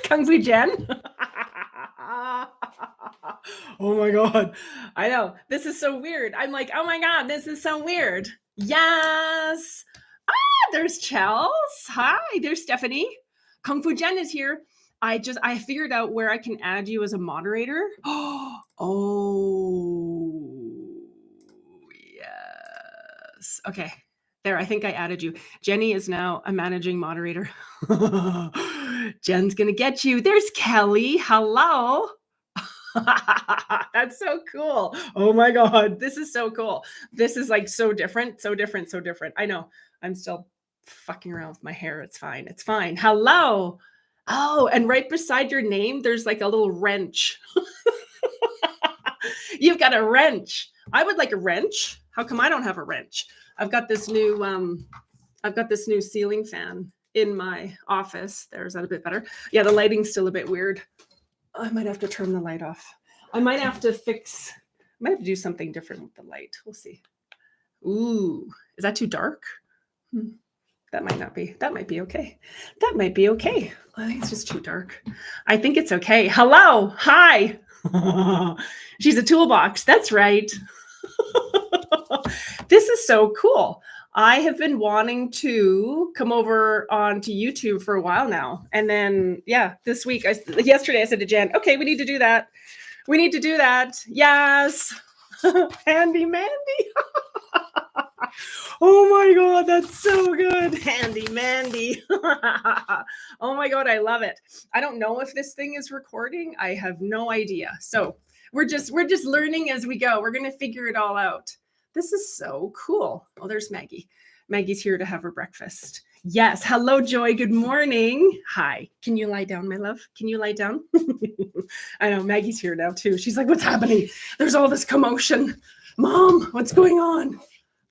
Kung Fu Jen. Oh my God. I know. This is so weird. I'm like, oh my God, this is so weird. Yes. There's Chels. Hi, there's Stephanie. Kung Fu Jen is here. I figured out where I can add you as a moderator. Oh, yes. Okay. There, I think I added you. Jenny is now a managing moderator. Jen's going to get you. There's Kelly. Hello. That's so cool. Oh my God. This is so cool. This is like so different, so different, so different. I know. I'm still fucking around with my hair. It's fine. It's fine. Hello. Oh, and right beside your name, there's like a little wrench. You've got a wrench. I would like a wrench. How come I don't have a wrench? I've got this new ceiling fan in my office. There's that a bit better. Yeah, the lighting's still a bit weird. I might have to turn the light off. I might have to do something different with the light. We'll see. Ooh, is that too dark? That might not be. That might be okay. That might be okay. I think it's just too dark. I think it's okay. Hello. Hi. She's a toolbox. That's right. This is so cool. I have been wanting to come over onto YouTube for a while now. And then, yeah, this week, yesterday I said to Jen, okay, we need to do that. We need to do that. Yes. Handy Mandy. Oh my God, that's so good. Handy Mandy. Oh my God, I love it. I don't know if this thing is recording. I have no idea. So we're just learning as we go. We're going to figure it all out. This is so cool. Oh, there's Maggie. Maggie's here to have her breakfast. Yes. Hello, Joy. Good morning. Hi. Can you lie down, my love? Can you lie down? I know Maggie's here now too. She's like, what's happening? There's all this commotion. Mom, what's going on?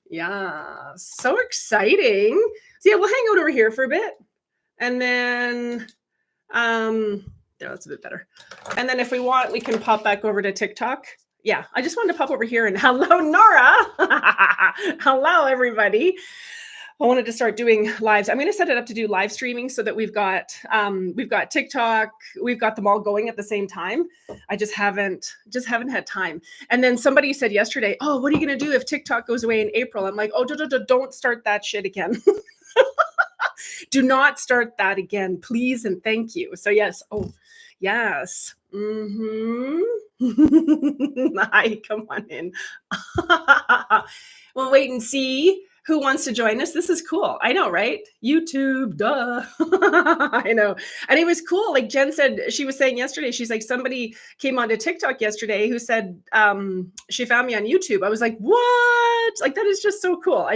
Yeah, so exciting. So yeah, we'll hang out over here for a bit. And then, there, that's a bit better. And then if we want, we can pop back over to TikTok. Yeah, I just wanted to pop over here and hello, Nora. Hello, everybody. I wanted to start doing lives. I'm going to set it up to do live streaming so that we've got TikTok, we've got them all going at the same time. I just haven't had time. And then somebody said yesterday, oh, what are you going to do if TikTok goes away in April? I'm like, oh, don't start that shit again. Do not start that again, please and thank you. So yes, oh, yes. Hi, come on in. We'll wait and see who wants to join us. This is cool. I know, right? YouTube, duh. I know. And it was cool. Like Jen said, she was saying yesterday, she's like, somebody came onto TikTok yesterday who said she found me on YouTube. I was like, what? Like, that is just so cool.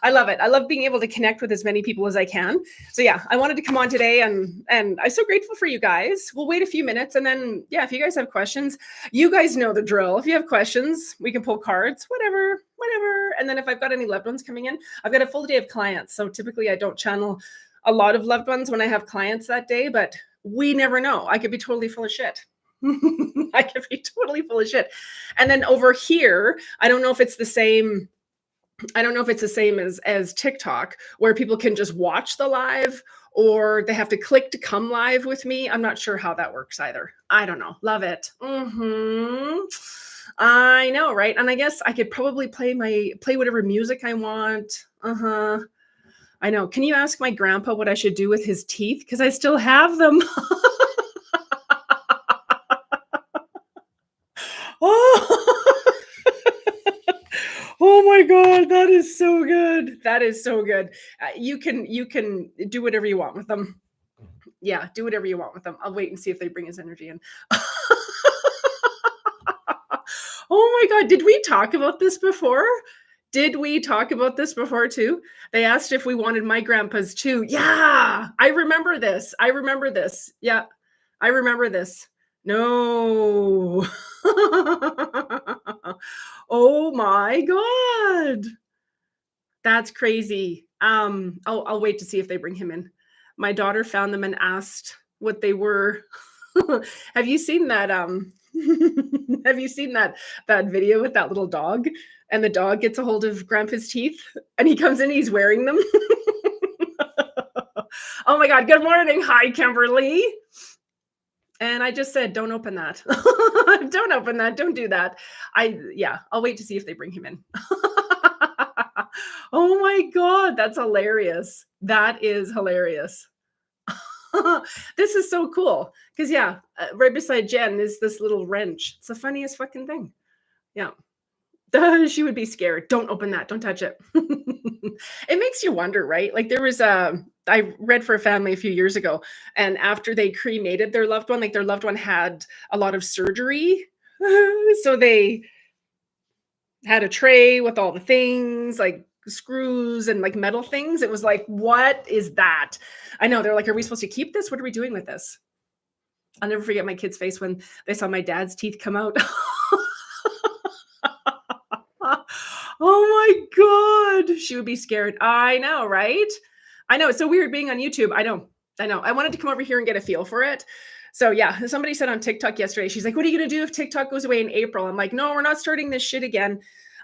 I love it. I love being able to connect with as many people as I can. So yeah, I wanted to come on today and I'm so grateful for you guys. We'll wait a few minutes and then, yeah, if you guys have questions, you guys know the drill. If you have questions, we can pull cards, whatever. And then if I've got any loved ones coming in, I've got a full day of clients. So typically I don't channel a lot of loved ones when I have clients that day, but we never know. I could be totally full of shit. I could be totally full of shit. And then over here, I don't know if it's the same as TikTok where people can just watch the live or they have to click to come live with me. I'm not sure how that works either. I don't know. Love it. I know, right? And I guess I could probably play whatever music I want. I know. Can you ask my grandpa what I should do with his teeth? Because I still have them. Oh my God, that is so good. That is so good. You can do whatever you want with them. Yeah, do whatever you want with them. I'll wait and see if they bring his energy in. Oh my God, did we talk about this before? Did we talk about this before too? They asked if we wanted my grandpa's too. Yeah, I remember this. Yeah, I remember this. No. Oh my God. That's crazy. I'll wait to see if they bring him in. My daughter found them and asked what they were. Have you seen that? Have you seen that video with that little dog? And the dog gets a hold of Grandpa's teeth and he comes in, he's wearing them. Oh my God. Good morning. Hi, Kimberly. And I just said, don't open that. Don't open that. Don't do that. Yeah, I'll wait to see if they bring him in. Oh my God, that's hilarious. That is hilarious. This is so cool. Because, yeah, right beside Jen is this little wrench. It's the funniest fucking thing. Yeah. She would be scared. Don't open that. Don't touch it. It makes you wonder, right? Like there was I read for a family a few years ago, and after they cremated their loved one, like their loved one had a lot of surgery. So they had a tray with all the things, like screws and like metal things. It was like, what is that? I know. They're like, are we supposed to keep this? What are we doing with this? I'll never forget my kid's face when they saw my dad's teeth come out. Oh my God. She would be scared. I know, right? I know. It's so weird being on YouTube. I know. I wanted to come over here and get a feel for it. So yeah, somebody said on TikTok yesterday, she's like, what are you going to do if TikTok goes away in April? I'm like, no, we're not starting this shit again.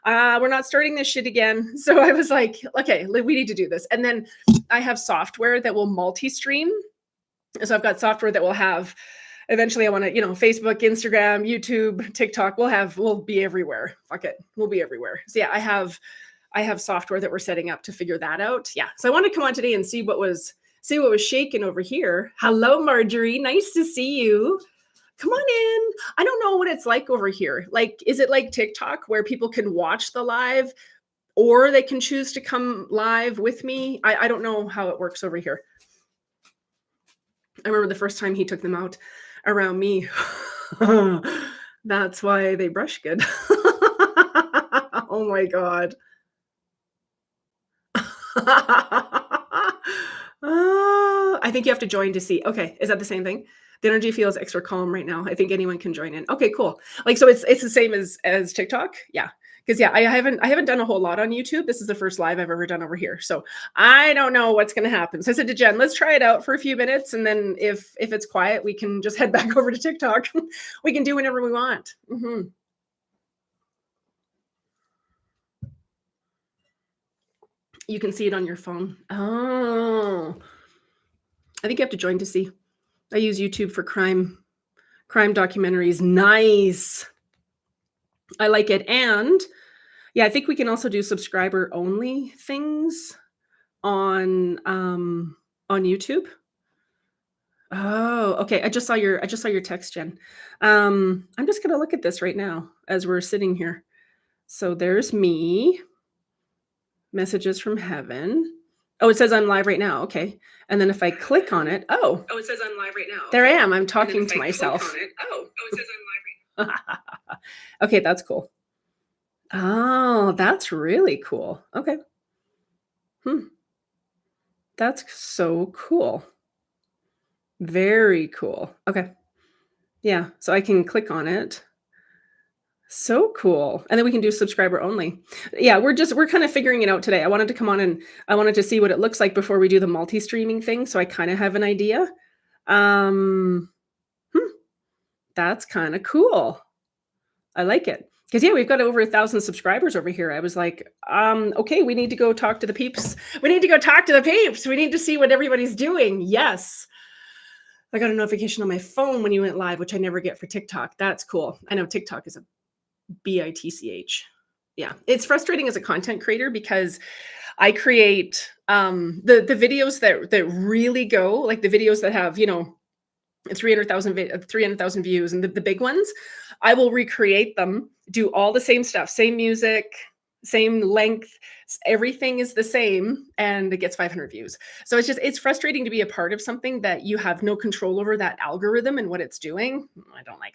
We're not starting this shit again. So I was like, okay, we need to do this. And then I have software that will multi-stream. So I've got software that will have, eventually I want to, Facebook, Instagram, YouTube, TikTok, we'll be everywhere. Fuck it. We'll be everywhere. So yeah, I have software that we're setting up to figure that out. Yeah. So I want to come on today and see what was shaking over here. Hello, Marjorie. Nice to see you. Come on in. I don't know what it's like over here. Like, is it like TikTok where people can watch the live or they can choose to come live with me? I don't know how it works over here. I remember the first time he took them out around me. That's why they brush good. Oh my God. I think you have to join to see. Okay. Is that the same thing? The energy feels extra calm right now. I think anyone can join in. Okay, cool. Like, so it's the same as TikTok. Yeah. Because yeah, I haven't done a whole lot on YouTube. This is the first live I've ever done over here. So I don't know what's going to happen. So I said to Jen, let's try it out for a few minutes. And then if it's quiet, we can just head back over to TikTok. We can do whatever we want. Mm-hmm. You can see it on your phone. Oh, I think you have to join to see. I use YouTube for crime documentaries. Nice. I like it. And yeah, I think we can also do subscriber only things on YouTube. Oh, okay. I just saw your text, Jen. I'm just gonna look at this right now as we're sitting here. So there's me. Messages from heaven. Oh, it says I'm live right now. Okay. And then if I click on it, it says I'm live right now. There I am. I'm talking to myself. It says I'm live right now. Okay, that's cool. Oh, that's really cool. Okay. That's so cool. Very cool. Okay. Yeah. So I can click on it. So cool. And then we can do subscriber only. Yeah, we're kind of figuring it out today. I wanted to come on and I wanted to see what it looks like before we do the multi-streaming thing. So I kind of have an idea. That's kind of cool. I like it. Because yeah, we've got over 1,000 subscribers over here. I was like, okay, we need to go talk to the peeps. We need to see what everybody's doing. Yes. I got a notification on my phone when you went live, which I never get for TikTok. That's cool. I know TikTok is a bitch. Yeah. It's frustrating as a content creator because I create the videos that really go, like the videos that have, 300,000 views and the big ones, I will recreate them, do all the same stuff, same music, same length, everything is the same, and it gets 500 views. So it's frustrating to be a part of something that you have no control over that algorithm and what it's doing. I don't like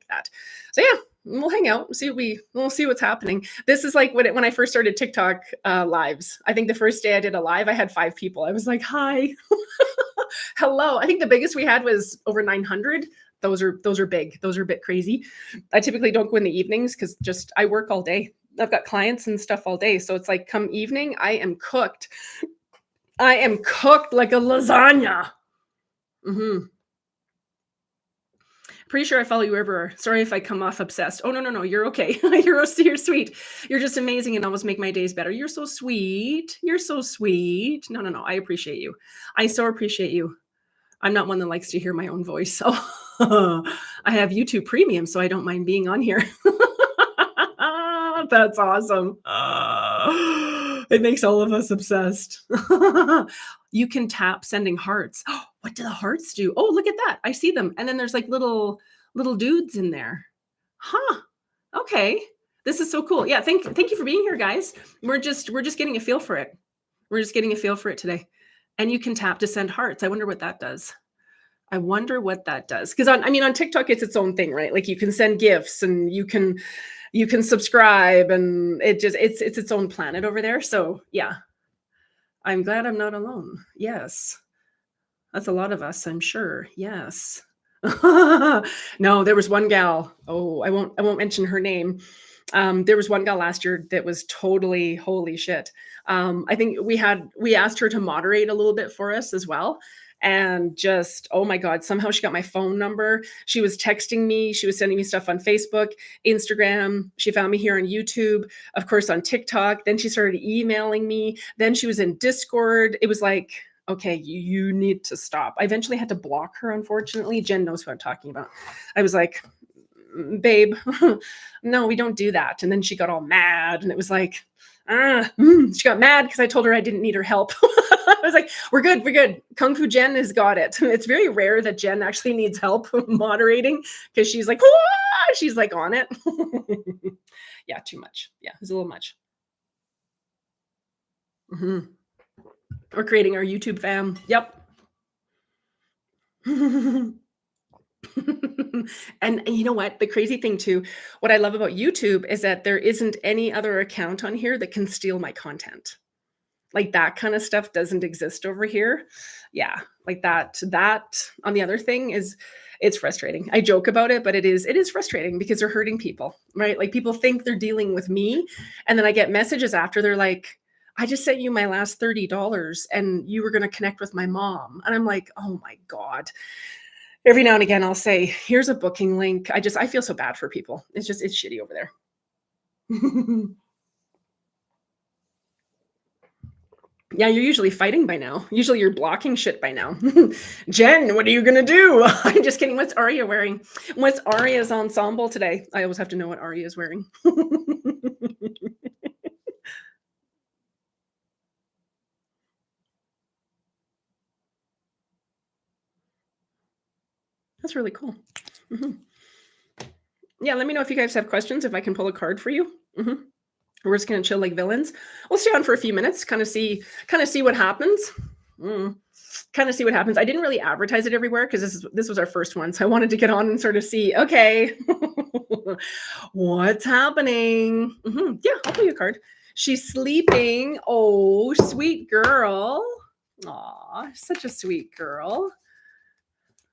that. So yeah, we'll hang out and we'll see what's happening. This is like when I first started TikTok lives. I think the first day I did a live, I had 5 people. I was like, hi. Hello. I think the biggest we had was over 900. Those are big. Those are a bit crazy. I typically don't go in the evenings because I work all day. I've got clients and stuff all day. So it's like come evening, I am cooked. I am cooked like a lasagna. Mm-hmm. Pretty sure I follow you everywhere. Sorry if I come off obsessed. Oh, no. You're okay. You're sweet. You're just amazing and always make my days better. You're so sweet. You're so sweet. No. I appreciate you. I so appreciate you. I'm not one that likes to hear my own voice. So I have YouTube Premium, so I don't mind being on here. That's awesome. It makes all of us obsessed. You can tap sending hearts. What do the hearts do? Oh, look at that. I see them. And then there's like little dudes in there. Huh. Okay. This is so cool. Yeah, thank you for being here, guys. We're just getting a feel for it. We're just getting a feel for it today. And you can tap to send hearts. I wonder what that does. I wonder what that does. Because on TikTok, it's its own thing, right? Like you can send gifts and you can subscribe, and it's its own planet over there. So yeah, I'm glad I'm not alone. Yes. That's a lot of us, I'm sure. Yes. No, there was one gal. Oh, I won't mention her name. There was one gal last year that was totally holy shit. I think we asked her to moderate a little bit for us as well. And just, oh my God, somehow she got my phone number. She was texting me. She was sending me stuff on Facebook, Instagram. She found me here on YouTube, of course, on TikTok. Then she started emailing me. Then she was in Discord. It was like, okay, you need to stop. I eventually had to block her, unfortunately. Jen knows who I'm talking about. I was like, babe, no, we don't do that. And then she got all mad, and it was like, she got mad because I told her I didn't need her help. I was like, we're good. Kung Fu Jen has got it. It's very rare that Jen actually needs help moderating, because she's like, she's like on it. Yeah, too much. Yeah, it's a little much. We're creating our YouTube fam. Yep. And you know what? The crazy thing too, what I love about YouTube is that there isn't any other account on here that can steal my content. Like that kind of stuff doesn't exist over here. Yeah, like that on the other thing it's frustrating. I joke about it, but it is frustrating because they're hurting people, right? Like people think they're dealing with me, and then I get messages after, they're like, I just sent you my last $30 and you were going to connect with my mom. And I'm like, oh my God. Every now and again, I'll say, here's a booking link. I feel so bad for people. It's shitty over there. Yeah, you're usually fighting by now. Usually you're blocking shit by now. Jen, what are you going to do? I'm just kidding. What's Aria wearing? What's Aria's ensemble today? I always have to know what Aria is wearing. That's really cool. Yeah, let me know if you guys have questions, if I can pull a card for you. We're just gonna chill like villains. We'll stay on for a few minutes, kind of see what happens. Kind of see what happens. I didn't really advertise it everywhere because this was our first one, so I wanted to get on and sort of see, okay, what's happening. Yeah, I'll pull you a card. She's sleeping. Oh, sweet girl. Aw, such a sweet girl.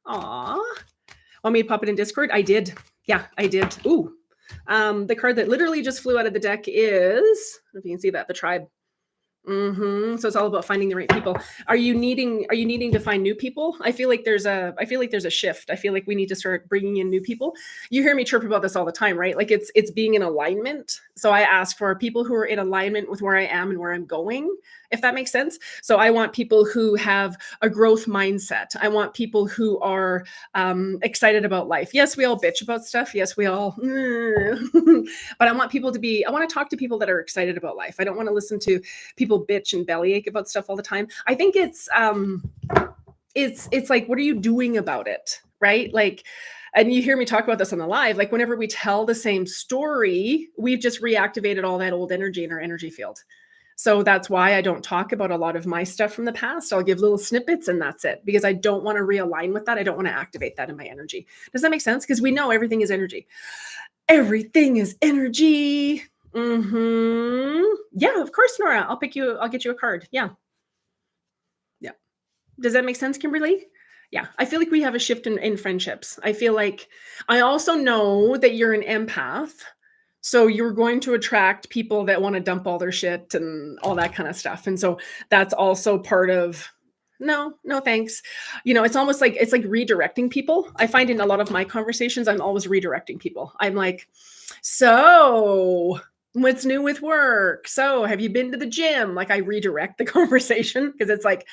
Aw. Want me to pop it in Discord? I did. Yeah, I did. Ooh. The card that literally just flew out of the deck is, I don't know if you can see that, the tribe. So it's all about finding the right people. Are you needing to find new people? I feel like there's a shift. I feel like we need to start bringing in new people. You hear me chirp about this all the time, right? Like it's being in alignment. So I ask for people who are in alignment with where I am and where I'm going, if that makes sense. So I want people who have a growth mindset. I want people who are excited about life. Yes, we all bitch about stuff. Yes, we all, but I want to talk to people that are excited about life. I don't want to listen to people bitch and bellyache about stuff all the time. I think it's like, what are you doing about it? Right? Like, and you hear me talk about this on the live, like whenever we tell the same story, we've just reactivated all that old energy in our energy field. So that's why I don't talk about a lot of my stuff from the past. I'll give little snippets and that's it, because I don't want to realign with that. I don't want to activate that in my energy. Does that make sense? Because we know everything is energy. Everything is energy. Yeah, of course, Nora. I'll get you a card. Yeah. Does that make sense, Kimberly? Yeah. I feel like we have a shift in friendships. I feel like I also know that you're an empath. So you're going to attract people that want to dump all their shit and all that kind of stuff. And so that's also part of, no, thanks. It's almost like, it's like redirecting people. I find in a lot of my conversations, I'm always redirecting people. I'm like, so what's new with work? So have you been to the gym? Like I redirect the conversation because it's like,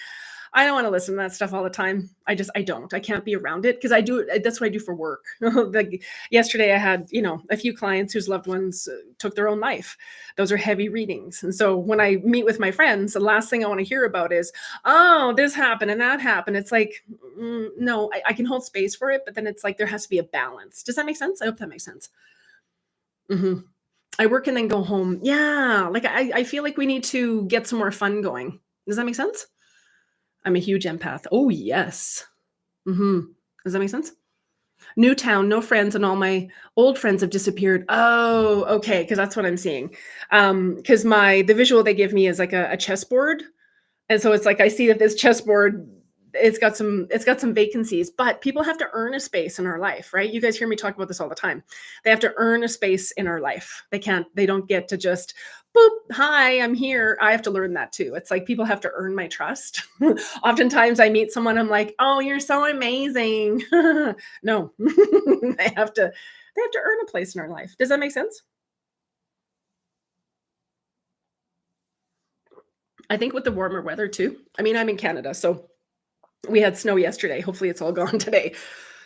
I don't want to listen to that stuff all the time. I can't be around it because I do. That's what I do for work. Like yesterday, I had, a few clients whose loved ones took their own life. Those are heavy readings. And so when I meet with my friends, the last thing I want to hear about is, oh, this happened and that happened. It's like, no, I can hold space for it, but then it's like there has to be a balance. Does that make sense? I hope that makes sense. hmm I work and then go home. Yeah, like I feel like we need to get some more fun going. Does that make sense? I'm a huge empath. Oh, yes. hmm Does that make sense? New town, no friends, and all my old friends have disappeared. Oh, okay, because that's what I'm seeing. Because the visual they give me is like a chessboard, and so it's like I see that this chessboard, it's got some vacancies, but people have to earn a space in our life, right? You guys hear me talk about this all the time. They have to earn a space in our life. They don't get to just boop, hi, I'm here. I have to learn that too. It's like people have to earn my trust. Oftentimes I meet someone, I'm like, oh, you're so amazing. No, they have to earn a place in our life. Does that make sense? I think with the warmer weather too. I mean, I'm in Canada, so we had snow yesterday. Hopefully it's all gone today.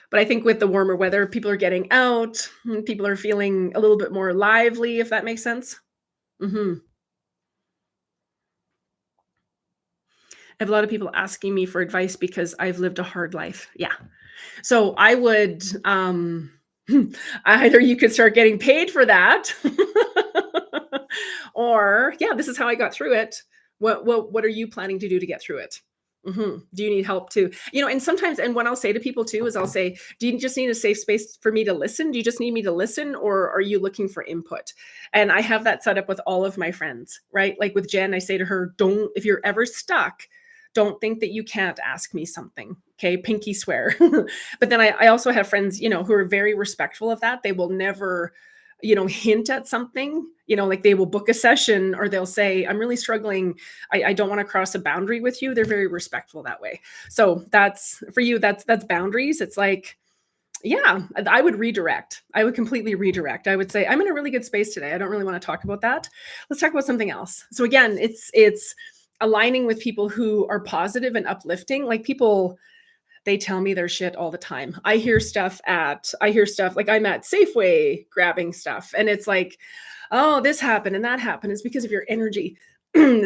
But I think with the warmer weather, people are getting out, and people are feeling a little bit more lively, if that makes sense. hmm I have a lot of people asking me for advice because I've lived a hard life. Yeah. So I would, either you could start getting paid for that, or yeah, this is how I got through it. What are you planning to do to get through it? Do you need help too? And sometimes, and what I'll say to people too is I'll say, do you just need a safe space for me to listen? Do you just need me to listen, or are you looking for input? And I have that set up with all of my friends, right? Like with Jen, I say to her, don't, if you're ever stuck, don't think that you can't ask me something. Okay. Pinky swear. But then I also have friends, who are very respectful of that. They will never, hint at something, like they will book a session or they'll say, I'm really struggling. I don't want to cross a boundary with you. They're very respectful that way. So that's for you. That's boundaries. It's like, yeah, I would redirect. I would completely redirect. I would say, I'm in a really good space today. I don't really want to talk about that. Let's talk about something else. So again, it's aligning with people who are positive and uplifting. Like people, they tell me their shit all the time. I hear stuff like I'm at Safeway grabbing stuff, and it's like, oh, this happened and that happened. It's because of your energy.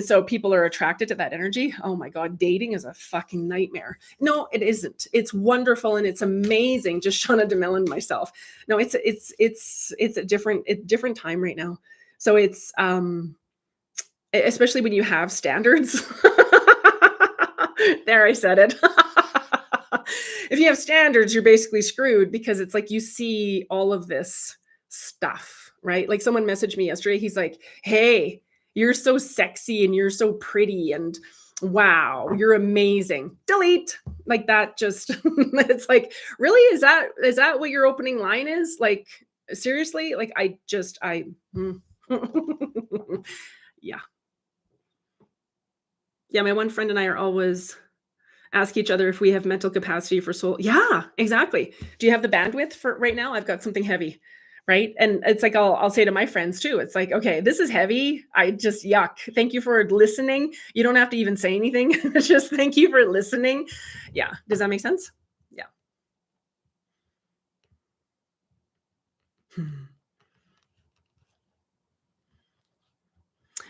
So people are attracted to that energy. Oh my God, dating is a fucking nightmare. No, it isn't. It's wonderful and it's amazing. Just Shauna Domalain myself. No, it's a different time right now. So it's especially when you have standards. There, I said it. If you have standards, you're basically screwed because it's like you see all of this stuff, right? Like someone messaged me yesterday. He's like, hey, you're so sexy and you're so pretty and wow, you're amazing. Delete. Like that just it's like, really? Is that what your opening line is? Like, seriously? Like yeah. Yeah, my one friend and I are always ask each other if we have mental capacity for soul. Yeah, exactly. Do you have the bandwidth for right now? I've got something heavy, right? And it's like I'll say to my friends too. It's like, okay, this is heavy. I just yuck. Thank you for listening. You don't have to even say anything. Just thank you for listening. Yeah. Does that make sense? Yeah. Hmm.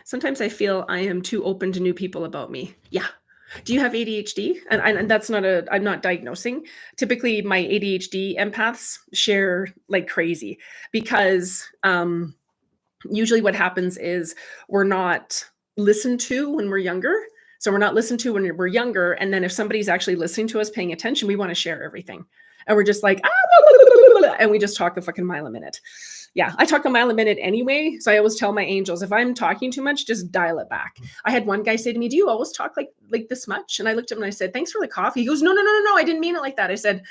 Sometimes I feel I am too open to new people about me. Yeah. Do you have ADHD? And that's not I'm not diagnosing. Typically, my ADHD empaths share like crazy because usually what happens is we're not listened to when we're younger. So we're not listened to when we're younger. And then if somebody's actually listening to us, paying attention, we want to share everything. And we're just like, and we just talk a fucking mile a minute. Yeah, I talk a mile a minute anyway. So I always tell my angels, if I'm talking too much, just dial it back. I had one guy say to me, do you always talk like this much? And I looked at him and I said, thanks for the coffee. He goes, no, no, no, no, no. I didn't mean it like that. I said,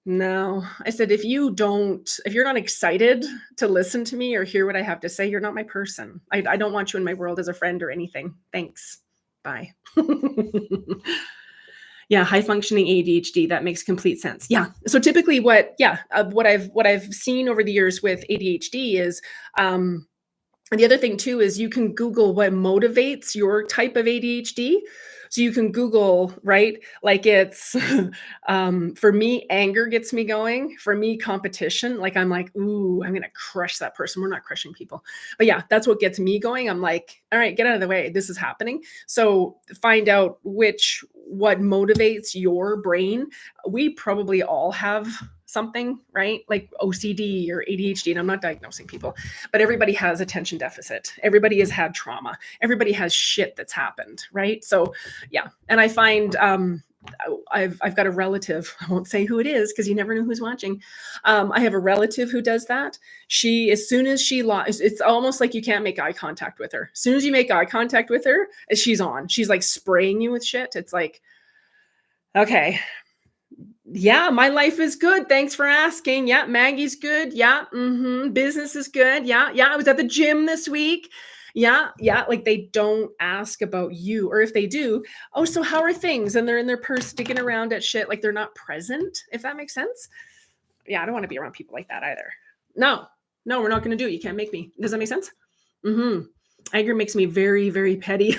no. I said, if you're not excited to listen to me or hear what I have to say, you're not my person. I don't want you in my world as a friend or anything. Thanks. Bye. Yeah, high functioning ADHD. That makes complete sense. Yeah. So typically, what I've seen over the years with ADHD is, and the other thing too is you can Google what motivates your type of ADHD, So you can Google, right? Like it's for me, anger gets me going. For me, competition, like I'm like, ooh, I'm gonna crush that person. We're not crushing people. But yeah, that's what gets me going. I'm like, all right, get out of the way. This is happening. So find out what motivates your brain. We probably all have something, right? Like OCD or ADHD. And I'm not diagnosing people, but everybody has attention deficit. Everybody has had trauma. Everybody has shit that's happened, right? So yeah. And I find I've got a relative, I won't say who it is because you never know who's watching. I have a relative who does that. She, as soon as she lost, it's almost like you can't make eye contact with her. As soon as you make eye contact with her, she's on. She's like spraying you with shit. It's like, okay, yeah, my life is good. Thanks for asking. Yeah, Maggie's good. Yeah, business is good. Yeah, yeah. I was at the gym this week. Yeah, yeah. Like they don't ask about you, or if they do, oh, so how are things? And they're in their purse digging around at shit. Like they're not present. If that makes sense. Yeah, I don't want to be around people like that either. No, no, we're not going to do it. You can't make me. Does that make sense? Anger makes me very, very petty.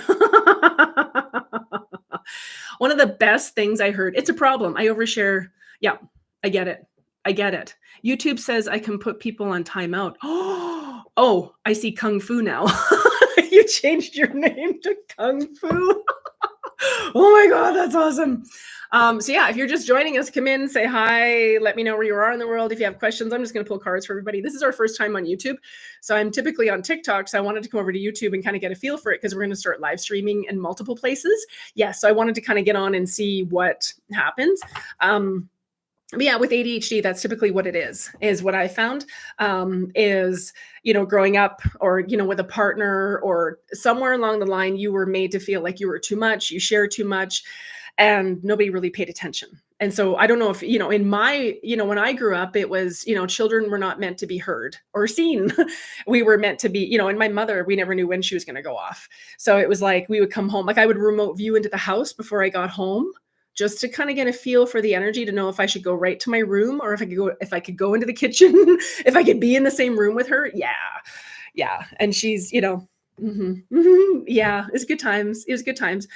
One of the best things I heard, it's a problem. I overshare. Yeah, I get it. I get it. YouTube says I can put people on timeout. Oh, I see Kung Fu now. You changed your name to Kung Fu. Oh my God, that's awesome. So yeah, if you're just joining us, come in, say hi, let me know where you are in the world. If you have questions, I'm just going to pull cards for everybody. This is our first time on YouTube. So I'm typically on TikTok. So I wanted to come over to YouTube and kind of get a feel for it because we're going to start live streaming in multiple places. Yeah, so I wanted to kind of get on and see what happens. But yeah, with ADHD, that's typically what it is what I found, is, growing up or, with a partner or somewhere along the line, you were made to feel like you were too much, you share too much, and nobody really paid attention. And so I don't know if, in my, when I grew up, it was, children were not meant to be heard or seen. We were meant to be, and my mother, we never knew when she was going to go off. So it was like, we would come home, like I would remote view into the house before I got home, just to kind of get a feel for the energy to know if I should go right to my room or if I could go into the kitchen, if I could be in the same room with her. Yeah. Yeah. And she's, yeah, it's good times. It was good times.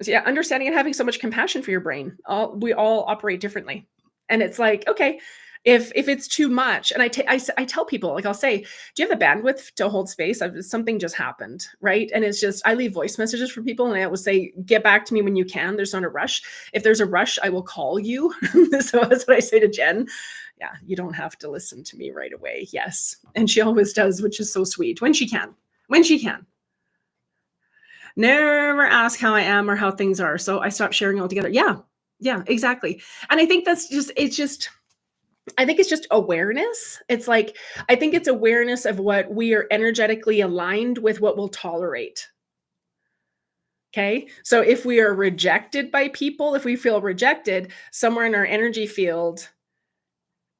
So yeah, understanding and having so much compassion for your brain. We all operate differently. And it's like, okay, if it's too much, and I tell people, like I'll say, do you have the bandwidth to hold space? Something just happened, right? And it's just, I leave voice messages for people and I always say, get back to me when you can. There's not a rush. If there's a rush, I will call you. So that's what I say to Jen. Yeah, you don't have to listen to me right away. Yes. And she always does, which is so sweet. When she can. Never ask how I am or how things are. So I stopped sharing altogether. Yeah, exactly. And I think I think it's just awareness. It's like, I think it's awareness of what we are energetically aligned with, what we'll tolerate. Okay. So if we are rejected by people, if we feel rejected somewhere in our energy field,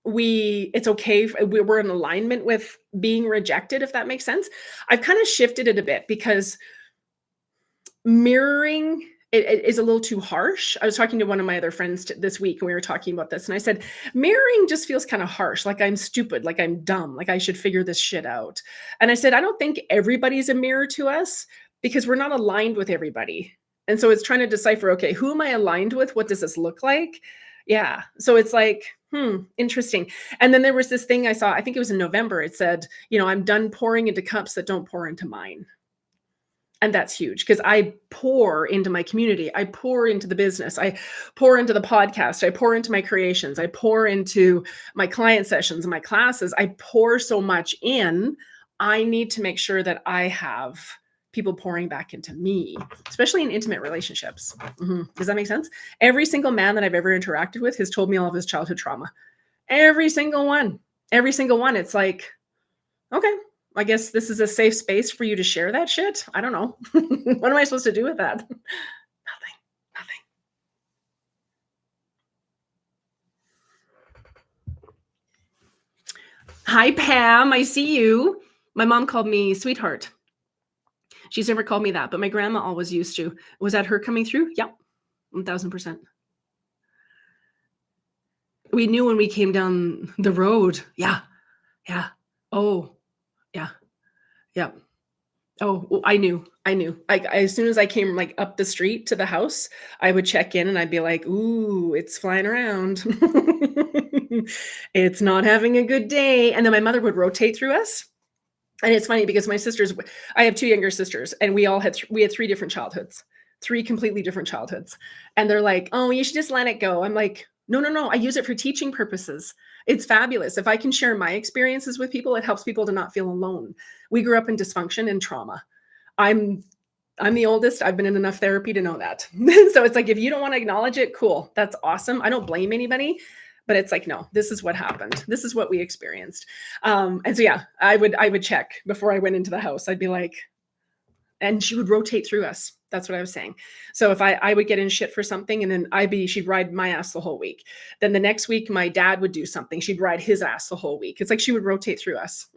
it's okay. We're in alignment with being rejected, if that makes sense. I've kind of shifted it a bit because mirroring it is a little too harsh. I was talking to one of my other friends this week and we were talking about this and I said, mirroring just feels kind of harsh. Like I'm stupid, like I'm dumb, like I should figure this shit out. And I said, I don't think everybody's a mirror to us because we're not aligned with everybody. And so it's trying to decipher, okay, who am I aligned with? What does this look like? Yeah. So it's like, interesting. And then there was this thing I saw, I think it was in November. It said, I'm done pouring into cups that don't pour into mine. And that's huge because I pour into my community. I pour into the business. I pour into the podcast. I pour into my creations. I pour into my client sessions and my classes. I pour so much in. I need to make sure that I have people pouring back into me, especially in intimate relationships. Does that make sense? Every single man that I've ever interacted with has told me all of his childhood trauma. Every single one. It's like, okay, I guess this is a safe space for you to share that shit. I don't know. What am I supposed to do with that? Nothing. Hi, Pam. I see you. My mom called me sweetheart. She's never called me that, but my grandma always used to. Was that her coming through? Yep. 1000%. We knew when we came down the road. Yeah. Oh, yeah. Oh, well, I knew. Like, as soon as I came, like, up the street to the house, I would check in and I'd be like, "Ooh, it's flying around. It's not having a good day." And then my mother would rotate through us. And it's funny because my sisters, I have 2 younger sisters, and we had 3 different childhoods, 3 completely different childhoods. And they're like, "Oh, you should just let it go." I'm like, "No, no, no. I use it for teaching purposes. It's fabulous. If I can share my experiences with people, it helps people to not feel alone." We grew up in dysfunction and trauma. I'm I'm the oldest. I've been in enough therapy to know that. So it's like, if you don't want to acknowledge it, cool. That's awesome. I don't blame anybody, but it's like, no, this is what happened. This is what we experienced. And so yeah, I would check before I went into the house. I'd be like, and she would rotate through us. That's what I was saying. So if I would get in shit for something, and then she'd ride my ass the whole week. Then the next week, my dad would do something. She'd ride his ass the whole week. It's like she would rotate through us.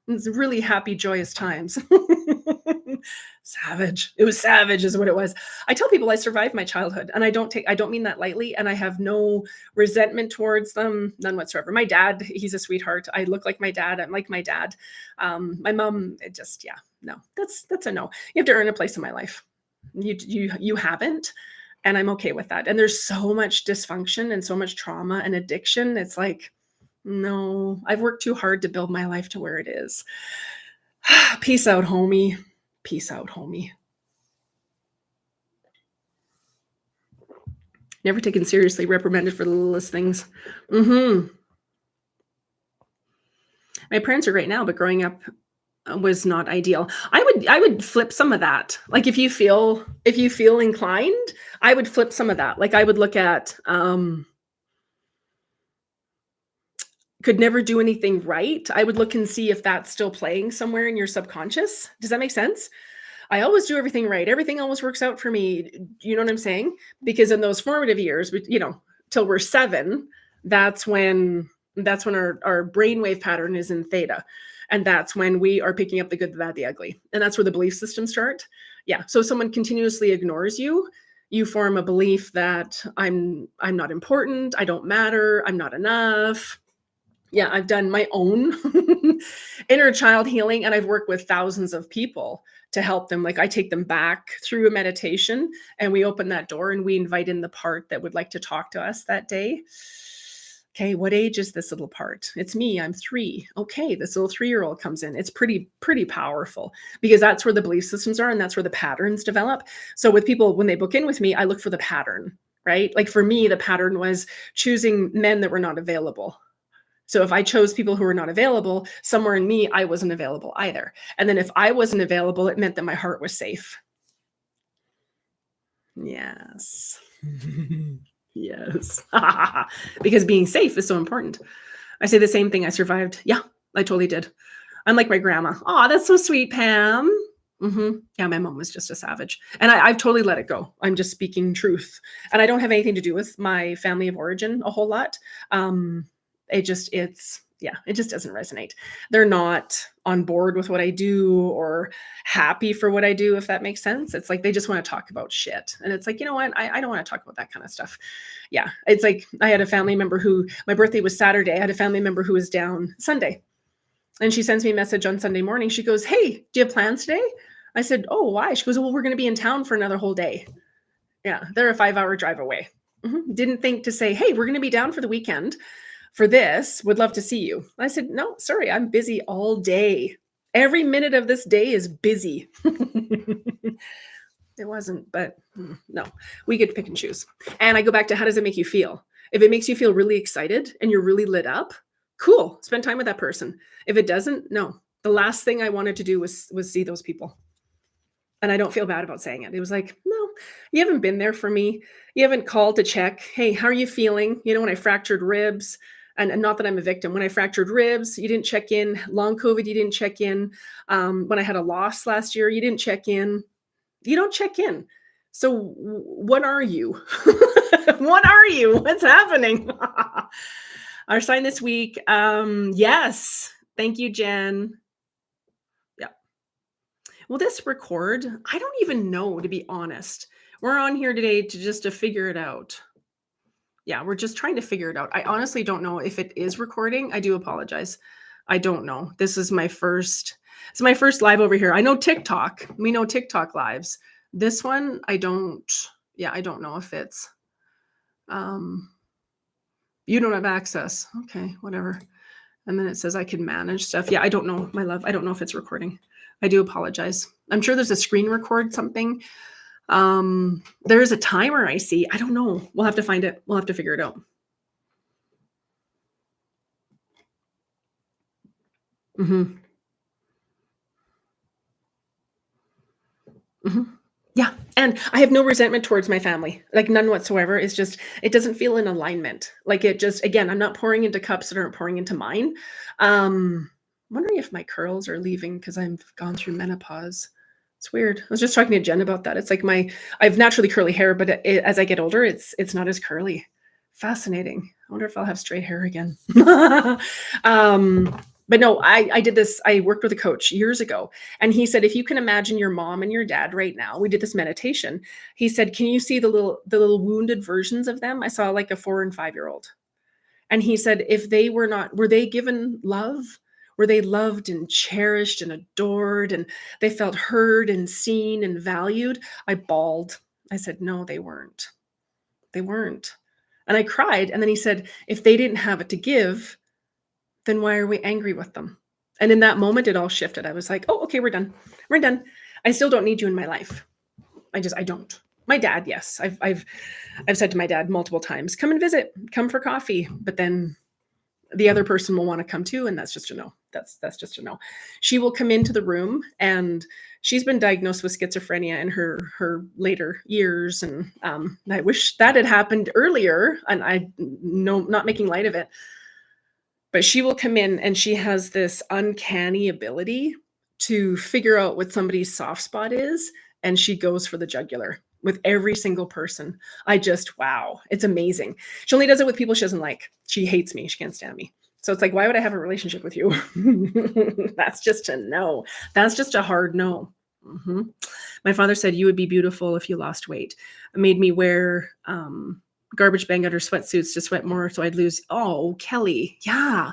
It's really happy, joyous times. Savage. It was savage, is what it was. I tell people I survived my childhood, and I don't mean that lightly, and I have no resentment towards them, none whatsoever. My dad, he's a sweetheart. I look like my dad. I'm like my dad. My mom, it just, yeah, no, that's a no. You have to earn a place in my life. You haven't, and I'm okay with that. And there's so much dysfunction and so much trauma and addiction. It's like, no, I've worked too hard to build my life to where it is. Peace out, homie. Peace out, homie. Never taken seriously, reprimanded for the littlest things. My parents are great now, but growing up was not ideal. I would flip some of that. Like, if you feel inclined, I would flip some of that. Like, I would look at could never do anything right. I would look and see if that's still playing somewhere in your subconscious. Does that make sense? I always do everything right. Everything always works out for me. You know what I'm saying? Because in those formative years, till we're 7, that's when our brainwave pattern is in theta. And that's when we are picking up the good, the bad, the ugly. And that's where the belief systems start. Yeah. So if someone continuously ignores you, you form a belief that I'm not important, I don't matter, I'm not enough. Yeah, I've done my own inner child healing, and I've worked with thousands of people to help them. Like, I take them back through a meditation, and we open that door and we invite in the part that would like to talk to us that day. Okay, what age is this little part? It's me, I'm 3. Okay, this little 3-year-old comes in. It's pretty powerful, because that's where the belief systems are, and that's where the patterns develop. So with people, when they book in with me, I look for the pattern, right? Like, for me, the pattern was choosing men that were not available. So if I chose people who were not available, somewhere in me, I wasn't available either. And then if I wasn't available, it meant that my heart was safe. Yes. Yes. Because being safe is so important. I say the same thing. I survived. Yeah, I totally did. I'm like my grandma. Oh, that's so sweet, Pam. Yeah, my mom was just a savage. And I've totally let it go. I'm just speaking truth. And I don't have anything to do with my family of origin a whole lot. It just doesn't resonate. They're not on board with what I do or happy for what I do, if that makes sense. It's like they just want to talk about shit. And it's like, you know what? I don't want to talk about that kind of stuff. Yeah. It's like, I had a family member my birthday was Saturday. I had a family member who was down Sunday. And she sends me a message on Sunday morning. She goes, "Hey, do you have plans today?" I said, "Oh, why?" She goes, "Well, we're going to be in town for another whole day." Yeah. They're a 5-hour drive away. Didn't think to say, "Hey, we're going to be down for the weekend for this, would love to see you." I said, "No, sorry, I'm busy all day. Every minute of this day is busy." It wasn't, but no, we get to pick and choose. And I go back to, how does it make you feel? If it makes you feel really excited and you're really lit up, cool, spend time with that person. If it doesn't, no. The last thing I wanted to do was see those people. And I don't feel bad about saying it. It was like, no, you haven't been there for me. You haven't called to check. Hey, how are you feeling? When I fractured ribs, and not that I'm a victim, when I fractured ribs, you didn't check in. Long COVID, you didn't check in. When I had a loss last year, you didn't check in. You don't check in. So what are you? What are you? What's happening? Our sign this week. Yes. Thank you, Jen. Yeah. Will this record? I don't even know, to be honest. We're on here today to figure it out. Yeah, we're just trying to figure it out. I honestly don't know if it is recording. I do apologize. I don't know. This is my first. It's my first live over here. I know TikTok. We know TikTok lives. This one, I don't know if it's, you don't have access. Okay, whatever. And then it says I can manage stuff. Yeah, I don't know, my love. I don't know if it's recording. I do apologize. I'm sure there's a screen record something. There's a timer I see. I don't know. We'll have to find it. We'll have to figure it out. Mm-hmm. Mm-hmm. Yeah. And I have no resentment towards my family, like none whatsoever. It's just, it doesn't feel in alignment. Like it just, again, I'm not pouring into cups that aren't pouring into mine. Wondering if my curls are leaving because I've gone through menopause. It's weird. I was just talking to Jen about that. It's like I have naturally curly hair, but as I get older, it's not as curly. Fascinating. I wonder if I'll have straight hair again. But no, I did this. I worked with a coach years ago, and he said, if you can imagine your mom and your dad right now, we did this meditation. He said, can you see the little wounded versions of them? I saw like a 4 and 5-year-old. And he said, if they were they given love? Were they loved and cherished and adored and they felt heard and seen and valued? I bawled. I said, no, they weren't. They weren't. And I cried. And then he said, if they didn't have it to give, then why are we angry with them? And in that moment, it all shifted. I was like, oh, okay, we're done. We're done. I still don't need you in my life. I don't. My dad, yes. I've said to my dad multiple times, come and visit, come for coffee. But then the other person will want to come too. And that's just a no. That's just a no. She will come into the room, and she's been diagnosed with schizophrenia in her later years. And I wish that had happened earlier. And I know, not making light of it, but she will come in and she has this uncanny ability to figure out what somebody's soft spot is. And she goes for the jugular with every single person. Wow, it's amazing. She only does it with people she doesn't like. She hates me. She can't stand me. So it's like, why would I have a relationship with you? That's just a no. That's just a hard no. Mm-hmm. My father said, you would be beautiful if you lost weight. It made me wear garbage bag under sweatsuits to sweat more so I'd lose. Oh, Kelly. Yeah.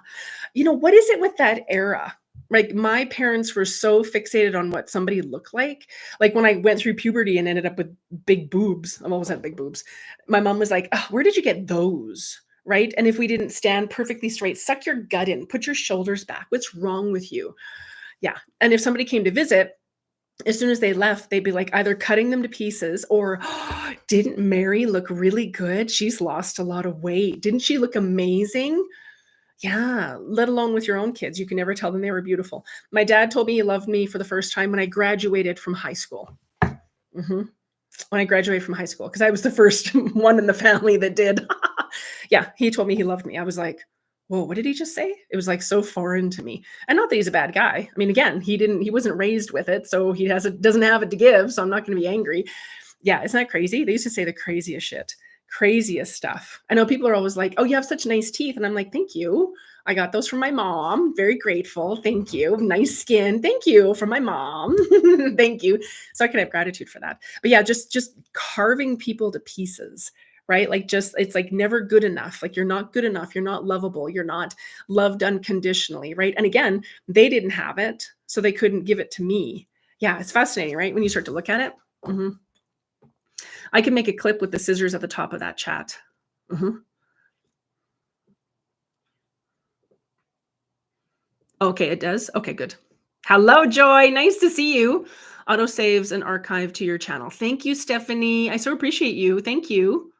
You know, what is it with that era? Like my parents were so fixated on what somebody looked like. Like when I went through puberty and ended up with big boobs, I've always had big boobs. My mom was like, oh, where did you get those? Right. And if we didn't stand perfectly straight, suck your gut in, put your shoulders back. What's wrong with you? Yeah. And if somebody came to visit, as soon as they left, they'd be like either cutting them to pieces or, oh, didn't Mary look really good? She's lost a lot of weight. Didn't she look amazing? Yeah, let alone with your own kids. You can never tell them they were beautiful. My dad told me he loved me for the first time when I graduated from high school. Mm-hmm. When I graduated from high school, because I was the first one in the family that did. Yeah, he told me he loved me. I was like, whoa, what did he just say? It was like so foreign to me. And not that he's a bad guy. I mean, again, he wasn't raised with it, so he doesn't have it to give, so I'm not going to be angry. Yeah, isn't that crazy? They used to say the craziest shit, craziest stuff. I know people are always like, oh, you have such nice teeth. And I'm like, thank you. I got those from my mom. Very grateful. Thank you. Nice skin. Thank you from my mom. Thank you. So I can have gratitude for that. But yeah, just carving people to pieces, right? Like it's like never good enough. Like you're not good enough. You're not lovable. You're not loved unconditionally, right? And again, they didn't have it, so they couldn't give it to me. Yeah, it's fascinating, right? When you start to look at it. Mm-hmm. I can make a clip with the scissors at the top of that chat. Mm-hmm. Okay, it does. Okay, good. Hello, Joy. Nice to see you. Auto saves an archive to your channel. Thank you, Stephanie. I so appreciate you. Thank you.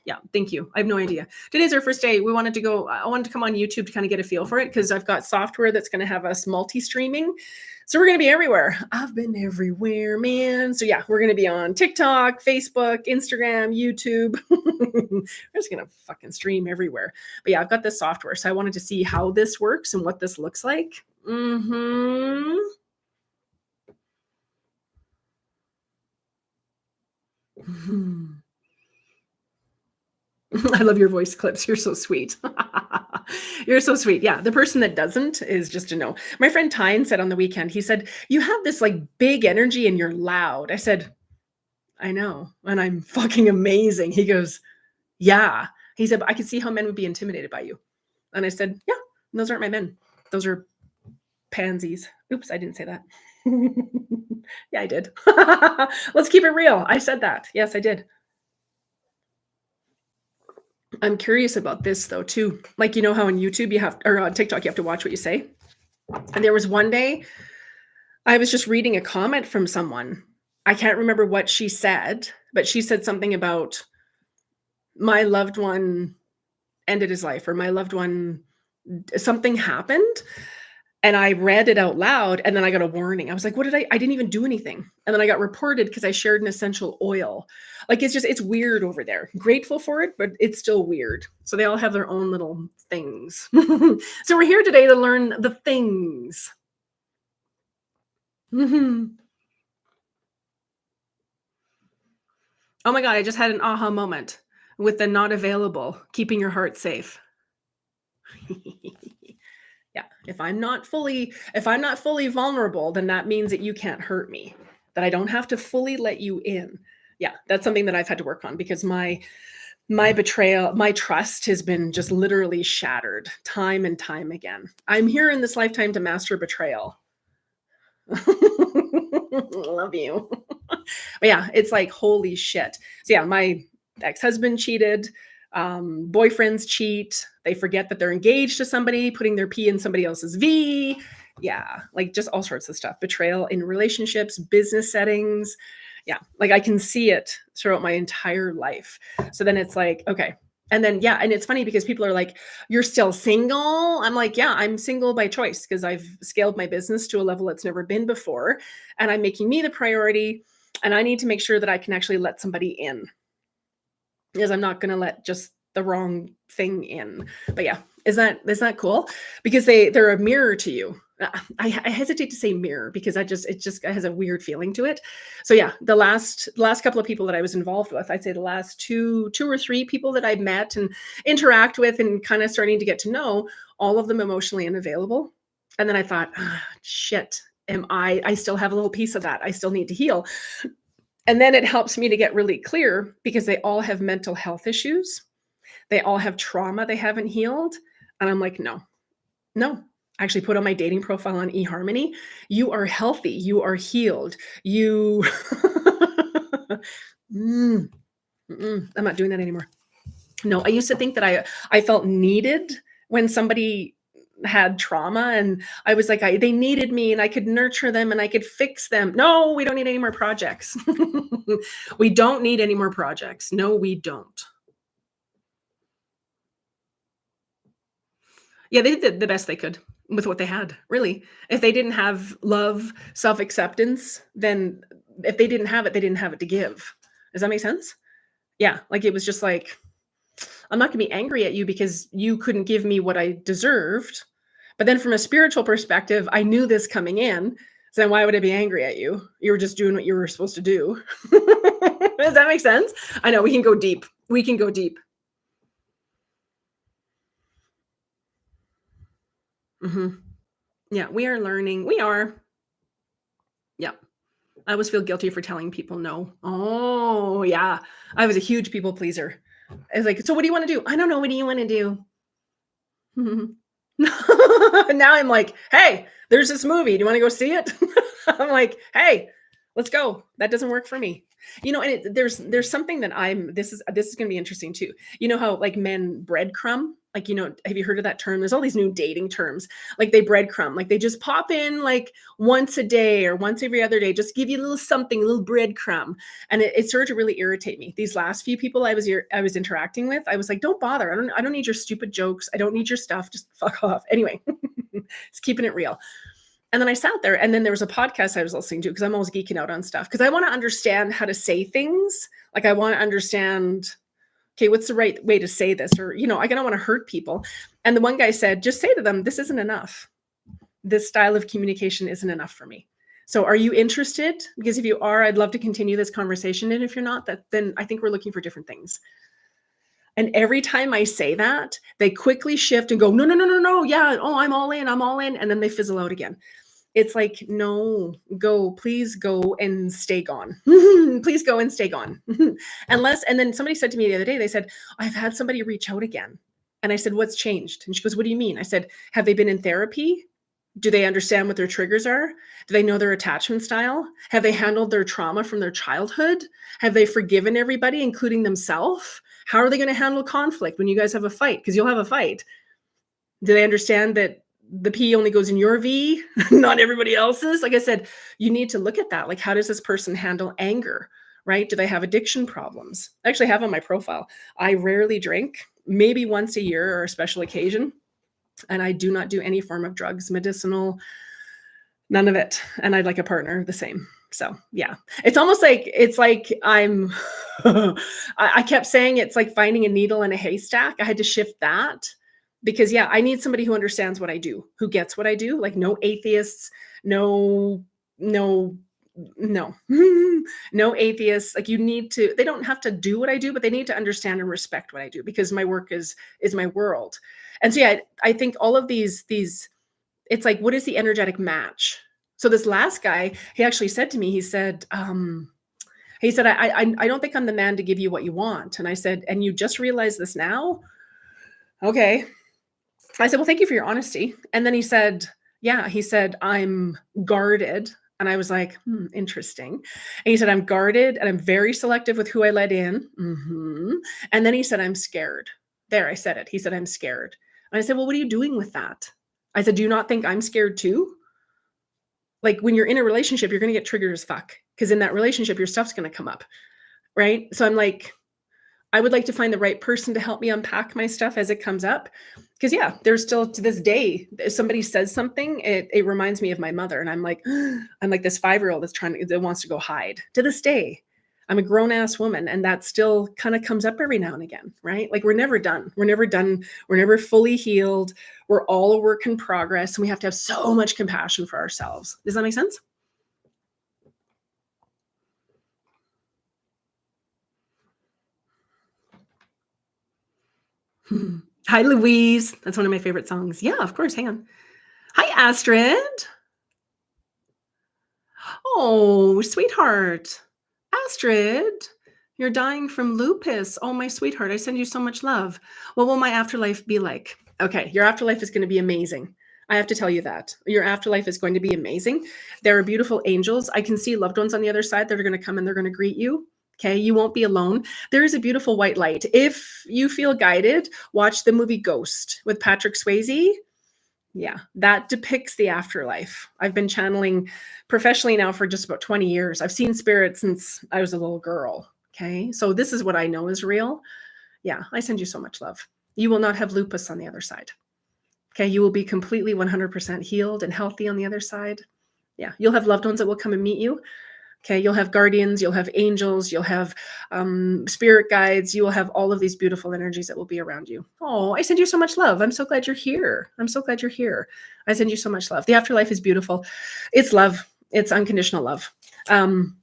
Yeah, thank you. I have no idea. Today's our first day. I wanted to come on YouTube to kind of get a feel for it because I've got software that's going to have us multi-streaming. So we're going to be everywhere. I've been everywhere, man. So yeah, we're going to be on TikTok, Facebook, Instagram, YouTube. We're just going to fucking stream everywhere. But yeah, I've got this software. So I wanted to see how this works and what this looks like. Mm-hmm. Mm-hmm. I love your voice clips. You're so sweet. You're so sweet. Yeah. The person that doesn't is just a no. My friend Tyne said on the weekend, he said, you have this like big energy and you're loud. I said, I know. And I'm fucking amazing. He goes, yeah. He said, I could see how men would be intimidated by you. And I said, yeah, those aren't my men. Those are pansies. Oops, I didn't say that. Yeah, I did. Let's keep it real. I said that. Yes, I did. I'm curious about this though too. Like, you know how on YouTube you have, or on TikTok you have to watch what you say. And there was one day I was just reading a comment from someone. I can't remember what she said, but she said something about my loved one ended his life, or my loved one, something happened. And I read it out loud, and then I got a warning. I was like, what did I didn't even do anything. And then I got reported because I shared an essential oil. Like, it's weird over there. Grateful for it, but it's still weird. So they all have their own little things. So we're here today to learn the things. Mhm. Oh my God, I just had an aha moment with the not available, keeping your heart safe. Yeah, if I'm not fully vulnerable, then that means that you can't hurt me. That I don't have to fully let you in. Yeah, that's something that I've had to work on because my betrayal, my trust has been just literally shattered time and time again. I'm here in this lifetime to master betrayal. Love you. But yeah, it's like, holy shit. So yeah, my ex-husband cheated. Boyfriends cheat. They forget that they're engaged to somebody, putting their P in somebody else's V. Yeah, like just all sorts of stuff. Betrayal in relationships, business settings. Yeah, like I can see it throughout my entire life. So then it's like, okay. And then, yeah, and it's funny because people are like, you're still single? I'm like, yeah, I'm single by choice because I've scaled my business to a level it's never been before. And I'm making me the priority. And I need to make sure that I can actually let somebody in, because I'm not going to let just the wrong thing in. But yeah, is that cool? Because they're a mirror to you. I hesitate to say mirror because it just has a weird feeling to it. So yeah, the last couple of people that I was involved with, I'd say the last two or three people that I met and interact with and kind of starting to get to know, all of them emotionally unavailable. And then I thought, shit, I still have a little piece of that. I still need to heal. And then it helps me to get really clear because they all have mental health issues. They all have trauma they haven't healed. And I'm like, no. I actually put on my dating profile on eHarmony. You are healthy. You are healed. You, I'm not doing that anymore. No, I used to think that I felt needed when somebody had trauma, and I was like, they needed me and I could nurture them and I could fix them. No, we don't need any more projects. We don't need any more projects. No, we don't. Yeah, they did the best they could with what they had, really. If they didn't have love, self-acceptance, then if they didn't have it, they didn't have it to give. Does that make sense? Yeah, like it was just like, I'm not going to be angry at you because you couldn't give me what I deserved. But then from a spiritual perspective, I knew this coming in. So then why would I be angry at you? You were just doing what you were supposed to do. Does that make sense? I know we can go deep. We can go deep. Yeah, we are learning. We are. Yeah. I always feel guilty for telling people no. Oh, yeah. I was a huge people pleaser. I was like, so what do you want to do? I don't know. What do you want to do? Now I'm like, hey, there's this movie. Do you want to go see it? I'm like, hey, let's go. That doesn't work for me. And there's something that this is going to be interesting too. You know how like men breadcrumb? Like, have you heard of that term? There's all these new dating terms. Like they breadcrumb, like they just pop in like once a day or once every other day, just give you a little something, a little breadcrumb. And it started to really irritate me. These last few people I was interacting with, I was like, don't bother. I don't need your stupid jokes. I don't need your stuff. Just fuck off. Anyway, just keeping it real. And then I sat there, and then there was a podcast I was listening to because I'm always geeking out on stuff because I want to understand how to say things. Like I want to understand, okay, what's the right way to say this? Or, I don't want to hurt people. And the one guy said, just say to them, this isn't enough. This style of communication isn't enough for me. So are you interested? Because if you are, I'd love to continue this conversation. And if you're not, then I think we're looking for different things. And every time I say that, they quickly shift and go, no. Yeah. Oh, I'm all in. And then they fizzle out again. It's like, no, please go and stay gone. Please go and stay gone. And then somebody said to me the other day, they said, I've had somebody reach out again. And I said, what's changed? And she goes, what do you mean? I said, have they been in therapy? Do they understand what their triggers are? Do they know their attachment style? Have they handled their trauma from their childhood? Have they forgiven everybody, including themselves? How are they going to handle conflict when you guys have a fight? Because you'll have a fight. Do they understand that the pee only goes in your V, not everybody else's? Like I said, you need to look at that. Like, how does this person handle anger, right? Do they have addiction problems? I actually have on my profile, I rarely drink, maybe once a year or a special occasion. And I do not do any form of drugs, medicinal, none of it. And I'd like a partner the same. So yeah, it's almost like, it's like I'm, I kept saying it's like finding a needle in a haystack. I had to shift that because yeah, I need somebody who understands what I do, who gets what I do. Like no atheists, no, no, no, no atheists. Like you need to, they don't have to do what I do, but they need to understand and respect what I do because my work is my world. And so yeah, I think all of these, it's like, what is the energetic match? So this last guy, he actually said to me, he said, I don't think I'm the man to give you what you want. And I said, and you just realized this now? Okay. I said, well, thank you for your honesty. And then he said, yeah, he said, I'm guarded. And I was like, interesting. And he said, I'm guarded and I'm very selective with who I let in. And then he said, I'm scared. There, I said it. He said, I'm scared. And I said, well, what are you doing with that? I said, do you not think I'm scared too? Like when you're in a relationship, you're going to get triggered as fuck. Because in that relationship, your stuff's going to come up. Right. So I'm like, I would like to find the right person to help me unpack my stuff as it comes up. Because yeah, there's still to this day, if somebody says something, it reminds me of my mother. And I'm like this 5-year-old that wants to go hide. To this day, I'm a grown ass woman. And that still kind of comes up every now and again, right? Like we're never done. We're never done. We're never fully healed. We're all a work in progress. And we have to have so much compassion for ourselves. Does that make sense? Hi, Louise. That's one of my favorite songs. Yeah, of course. Hang on. Hi, Astrid. Oh, sweetheart. Astrid, you're dying from lupus. Oh, my sweetheart. I send you so much love. What will my afterlife be like? Okay, your afterlife is going to be amazing. I have to tell you that. Your afterlife is going to be amazing. There are beautiful angels. I can see loved ones on the other side that are going to come and they're going to greet you. Okay, you won't be alone. There is a beautiful white light. If you feel guided, watch the movie Ghost with Patrick Swayze. Yeah, that depicts the afterlife. I've been channeling professionally now for just about 20 years. I've seen spirits since I was a little girl. Okay, so this is what I know is real. Yeah, I send you so much love. You will not have lupus on the other side. Okay, you will be completely 100% healed and healthy on the other side. Yeah, you'll have loved ones that will come and meet you. Okay, you'll have guardians, you'll have angels, you'll have spirit guides, you will have all of these beautiful energies that will be around you. Oh, I send you so much love. I'm so glad you're here. I'm so glad you're here. I send you so much love. The afterlife is beautiful. It's love. It's unconditional love. When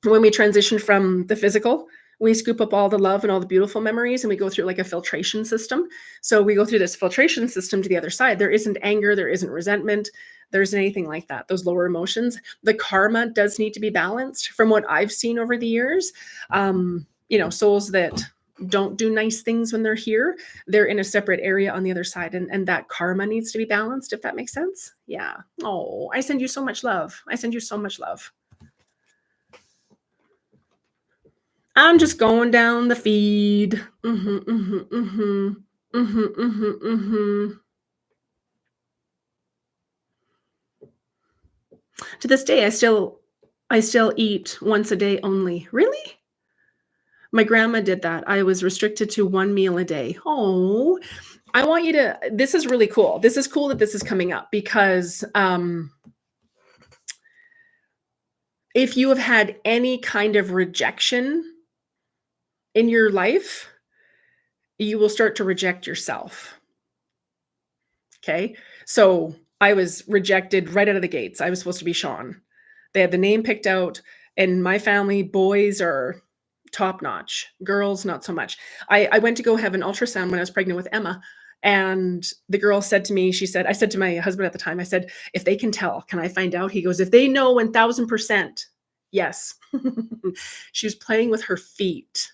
we transition from the physical, we scoop up all the love and all the beautiful memories and we go through like a filtration system. So we go through this filtration system to the other side. There isn't anger, there isn't resentment, there isn't anything like that. Those lower emotions, the karma does need to be balanced from what I've seen over the years. Souls that don't do nice things when they're here, they're in a separate area on the other side. And that karma needs to be balanced, if that makes sense. Yeah. Oh, I send you so much love. I send you so much love. I'm just going down the feed. To this day, I still eat once a day only. Really? My grandma did that. I was restricted to one meal a day. Oh, I want you to, this is really cool. This is cool that this is coming up because if you have had any kind of rejection in your life, you will start to reject yourself. Okay. So I was rejected right out of the gates. I was supposed to be Sean. They had the name picked out. In my family, boys are top notch, girls, not so much. I went to go have an ultrasound when I was pregnant with Emma. And the girl said to me, I said to my husband at the time, I said, if they can tell, can I find out? He goes, if they know 1000%, yes. She was playing with her feet.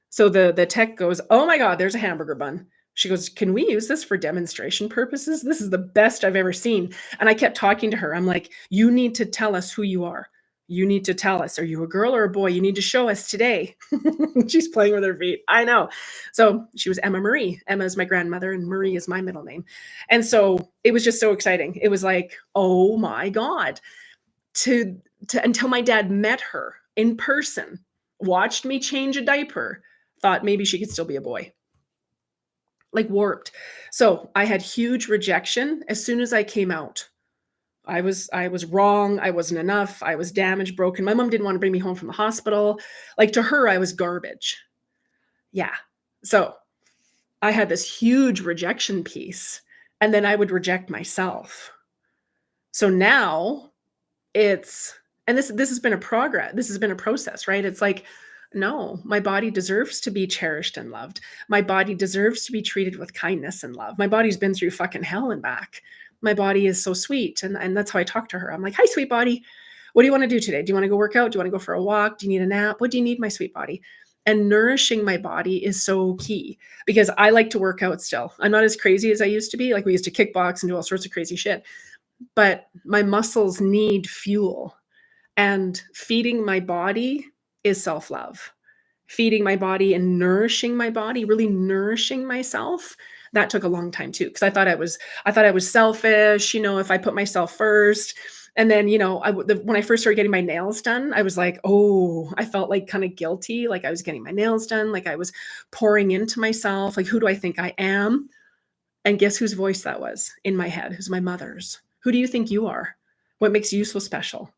So the tech goes, oh my God, there's a hamburger bun. She goes, "Can we use this for demonstration purposes? This is the best I've ever seen." And I kept talking to her. I'm like, "You need to tell us who you are. You need to tell us. Are you a girl or a boy? You need to show us today." She's playing with her feet. I know. So she was Emma Marie. Emma is my grandmother and Marie is my middle name. And so it was just so exciting. It was like, oh my God. To until my dad met her in person, watched me change a diaper, thought maybe she could still be a boy. Like warped. So I had huge rejection as soon as I came out. I was wrong. I wasn't enough. I was damaged, broken. My mom didn't want to bring me home from the hospital. Like to her, I was garbage. Yeah. So I had this huge rejection piece, and then I would reject myself. So now it's, and this has been a progress. This has been a process, right? It's like, no, my body deserves to be cherished and loved. My body deserves to be treated with kindness and love. My body's been through fucking hell and back. My body is so sweet. And that's how I talk to her. I'm like, "Hi, sweet body. What do you want to do today? Do you want to go work out? Do you want to go for a walk? Do you need a nap? What do you need, my sweet body?" And nourishing my body is so key because I like to work out still. I'm not as crazy as I used to be. Like we used to kickbox and do all sorts of crazy shit. But my muscles need fuel. And feeding my body is self-love. Feeding my body and nourishing my body, really nourishing myself, that took a long time too. Because I thought I was selfish, if I put myself first. And then, when I first started getting my nails done, I was like, oh, I felt like kind of guilty. Like I was getting my nails done, like I was pouring into myself. Like, who do I think I am? And guess whose voice that was in my head? It was my mother's. Who do you think you are? What makes you so special?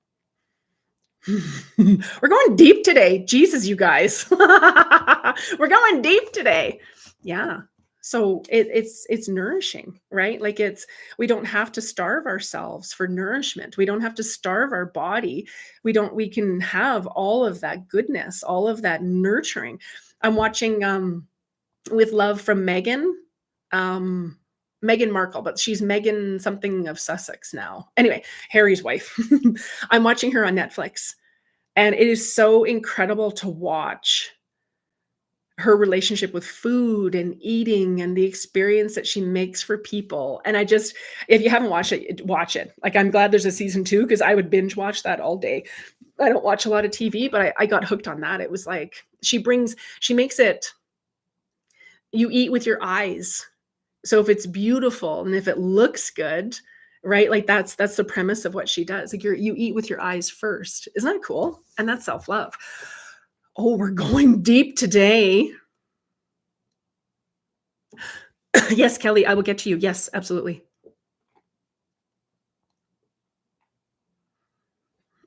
We're going deep today. Jesus, you guys. We're going deep today. Yeah. So it's nourishing, right? Like we don't have to starve ourselves for nourishment. We don't have to starve our body. We can have all of that goodness, all of that nurturing. I'm watching With Love from Meghan. Meghan Markle, but she's Meghan something of Sussex now. Anyway, Harry's wife. I'm watching her on Netflix, and it is so incredible to watch her relationship with food and eating and the experience that she makes for people. And if you haven't watched it, watch it. Like, I'm glad there's a season 2 because I would binge watch that all day. I don't watch a lot of TV, but I got hooked on that. It was like, she makes it, you eat with your eyes. So if it's beautiful and if it looks good, right? Like that's the premise of what she does. Like you eat with your eyes first. Isn't that cool? And that's self-love. Oh, we're going deep today. Yes, Kelly, I will get to you. Yes, absolutely.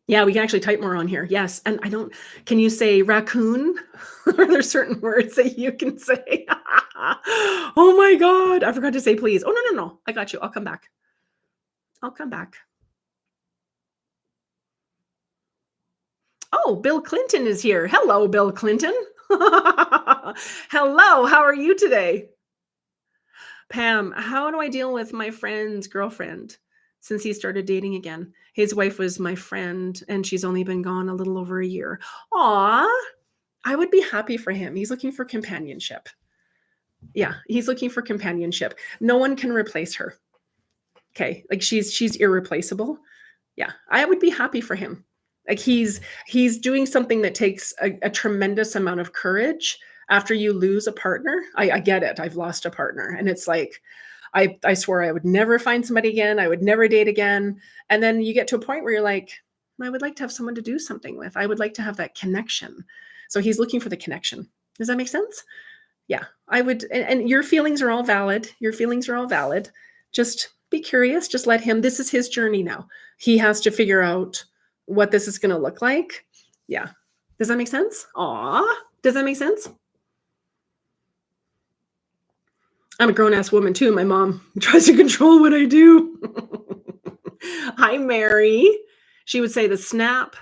Yeah, we can actually type more on here. Yes. And can you say raccoon? Are there certain words that you can say? Oh my God. I forgot to say please. Oh, no. I got you. I'll come back. Oh, Bill Clinton is here. Hello, Bill Clinton. Hello. How are you today? Pam, how do I deal with my friend's girlfriend since he started dating again? His wife was my friend and she's only been gone a little over a year. Aw, I would be happy for him. He's looking for companionship. Yeah, he's looking for companionship. No one can replace her. Okay, like she's irreplaceable. Yeah, I would be happy for him. Like he's doing something that takes a tremendous amount of courage after you lose a partner. I get it. I've lost a partner. And it's like, I swore I would never find somebody again. I would never date again. And then you get to a point where you're like, I would like to have someone to do something with. I would like to have that connection. So he's looking for the connection. Does that make sense? Yeah, I would. And your feelings are all valid. Just be curious. Just let him, this is his journey now. He has to figure out what this is going to look like. Yeah. Does that make sense? Aw, does that make sense? I'm a grown-ass woman too. My mom tries to control what I do. Hi, Mary. She would say the snap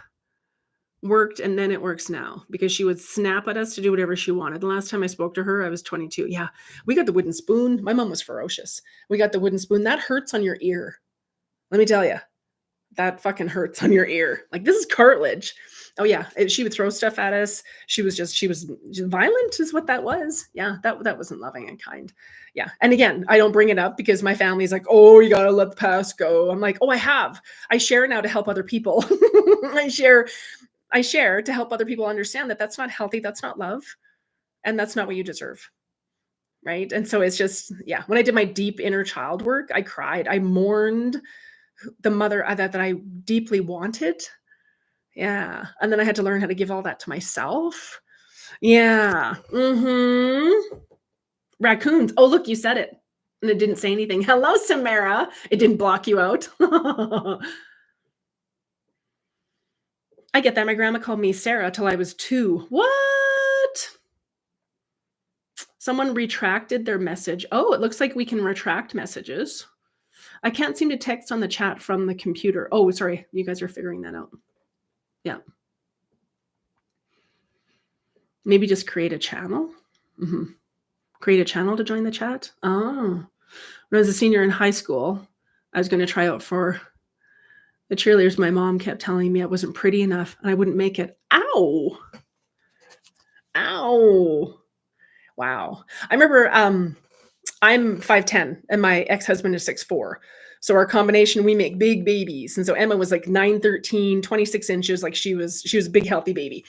worked and then it works now because she would snap at us to do whatever she wanted. The last time I spoke to her, I was 22. Yeah, we got the wooden spoon. My mom was ferocious. We got the wooden spoon. That hurts on your ear. Let me tell you, that fucking hurts on your ear. Like this is cartilage. Oh yeah, she would throw stuff at us. She was just violent is what that was. Yeah, that wasn't loving and kind. Yeah. And again, I don't bring it up because my family's like, "Oh, you got to let the past go." I'm like, "Oh, I have. I share now to help other people." I share to help other people understand that that's not healthy, that's not love, and that's not what you deserve. Right? And so it's just yeah, when I did my deep inner child work, I cried. I mourned the mother that I deeply wanted. Yeah. And then I had to learn how to give all that to myself. Yeah. Raccoons. Oh, look, you said it. And it didn't say anything. Hello, Samara. It didn't block you out. I get that. My grandma called me Sarah till I was 2. What? Someone retracted their message. Oh, it looks like we can retract messages. I can't seem to text on the chat from the computer. Oh, sorry. You guys are figuring that out. Yeah. Maybe just create a channel. Create a channel to join the chat. Oh, when I was a senior in high school, I was going to try out for the cheerleaders. My mom kept telling me I wasn't pretty enough and I wouldn't make it. Ow. Ow. Wow. I remember I'm 5'10" and my ex-husband is 6'4". So our combination, we make big babies. And so Emma was like 9'13", 26 inches. Like she was a big, healthy baby.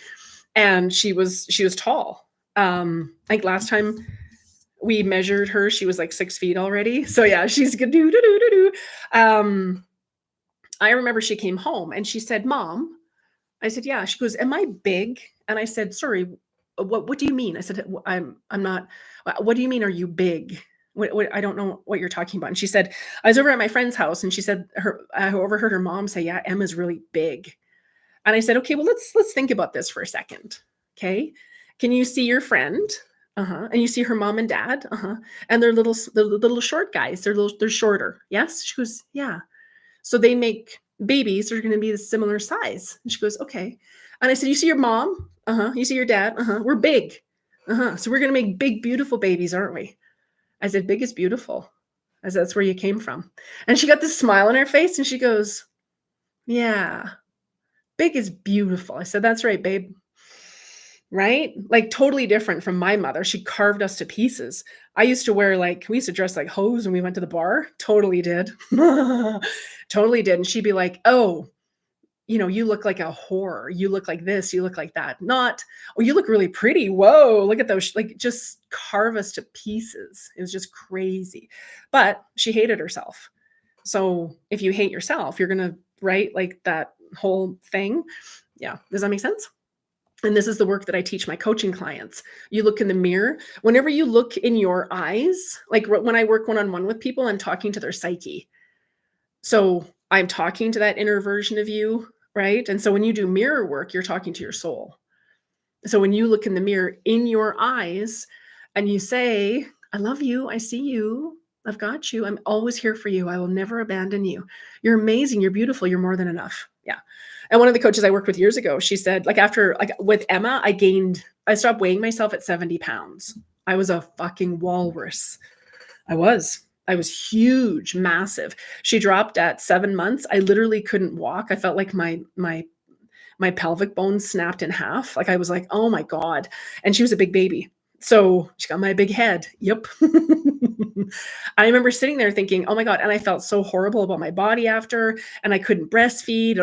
And she was tall. Like last time we measured her, she was like 6 feet already. So yeah, she's good. I remember she came home and she said, "Mom," I said, "Yeah." She goes, "Am I big?" And I said, "Sorry, what do you mean?" I said, I'm not, what do you mean? Are you big? What, I don't know what you're talking about. And she said, I was over at my friend's house and she said I overheard her mom say, "Yeah, Emma's really big." And I said, "Okay, well, let's think about this for a second. Okay. Can you see your friend? And you see her mom and dad? And they're the little short guys. They're shorter. Yes." She goes, "Yeah." So they make babies that are going to be the similar size. And she goes, "Okay." And I said, "You see your mom? You see your dad? We're big. So we're going to make big, beautiful babies, aren't we?" I said, "Big is beautiful." I said, "That's where you came from." And she got this smile on her face and she goes, "Yeah, big is beautiful." I said, "That's right, babe." Right? Like totally different from my mother. She carved us to pieces. I used to wear we used to dress like hoes when we went to the bar. Totally did. Totally did. And she'd be like, "Oh, you look like a whore. You look like this. You look like that." Not, "Oh, you look really pretty. Whoa, look at those." Like just carve us to pieces. It was just crazy. But she hated herself. So if you hate yourself, you're going to, right? Like that whole thing. Yeah. Does that make sense? And this is the work that I teach my coaching clients. You look in the mirror. Whenever you look in your eyes, like when I work one-on-one with people, I'm talking to their psyche. So I'm talking to that inner version of you, right? And so when you do mirror work, you're talking to your soul. So when you look in the mirror in your eyes and you say, "I love you. I see you. I've got you. I'm always here for you. I will never abandon you. You're amazing. You're beautiful. You're more than enough." Yeah. And one of the coaches I worked with years ago, she said, after with Emma, I stopped weighing myself at 70 pounds. I was a fucking walrus. I was huge, massive. She dropped at 7 months. I literally couldn't walk. I felt like my pelvic bones snapped in half. Like I was like, "Oh my God." And she was a big baby. So she got my big head. Yep. I remember sitting there thinking, "Oh my God." And I felt so horrible about my body after, and I couldn't breastfeed.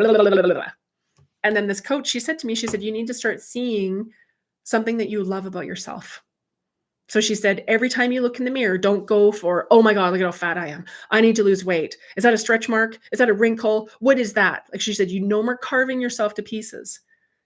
And then this coach, she said to me, she said, "You need to start seeing something that you love about yourself." So she said, every time you look in the mirror, don't go for, "Oh my God, look at how fat I am. I need to lose weight. Is that a stretch mark? Is that a wrinkle? What is that?" Like she said, "You no more carving yourself to pieces.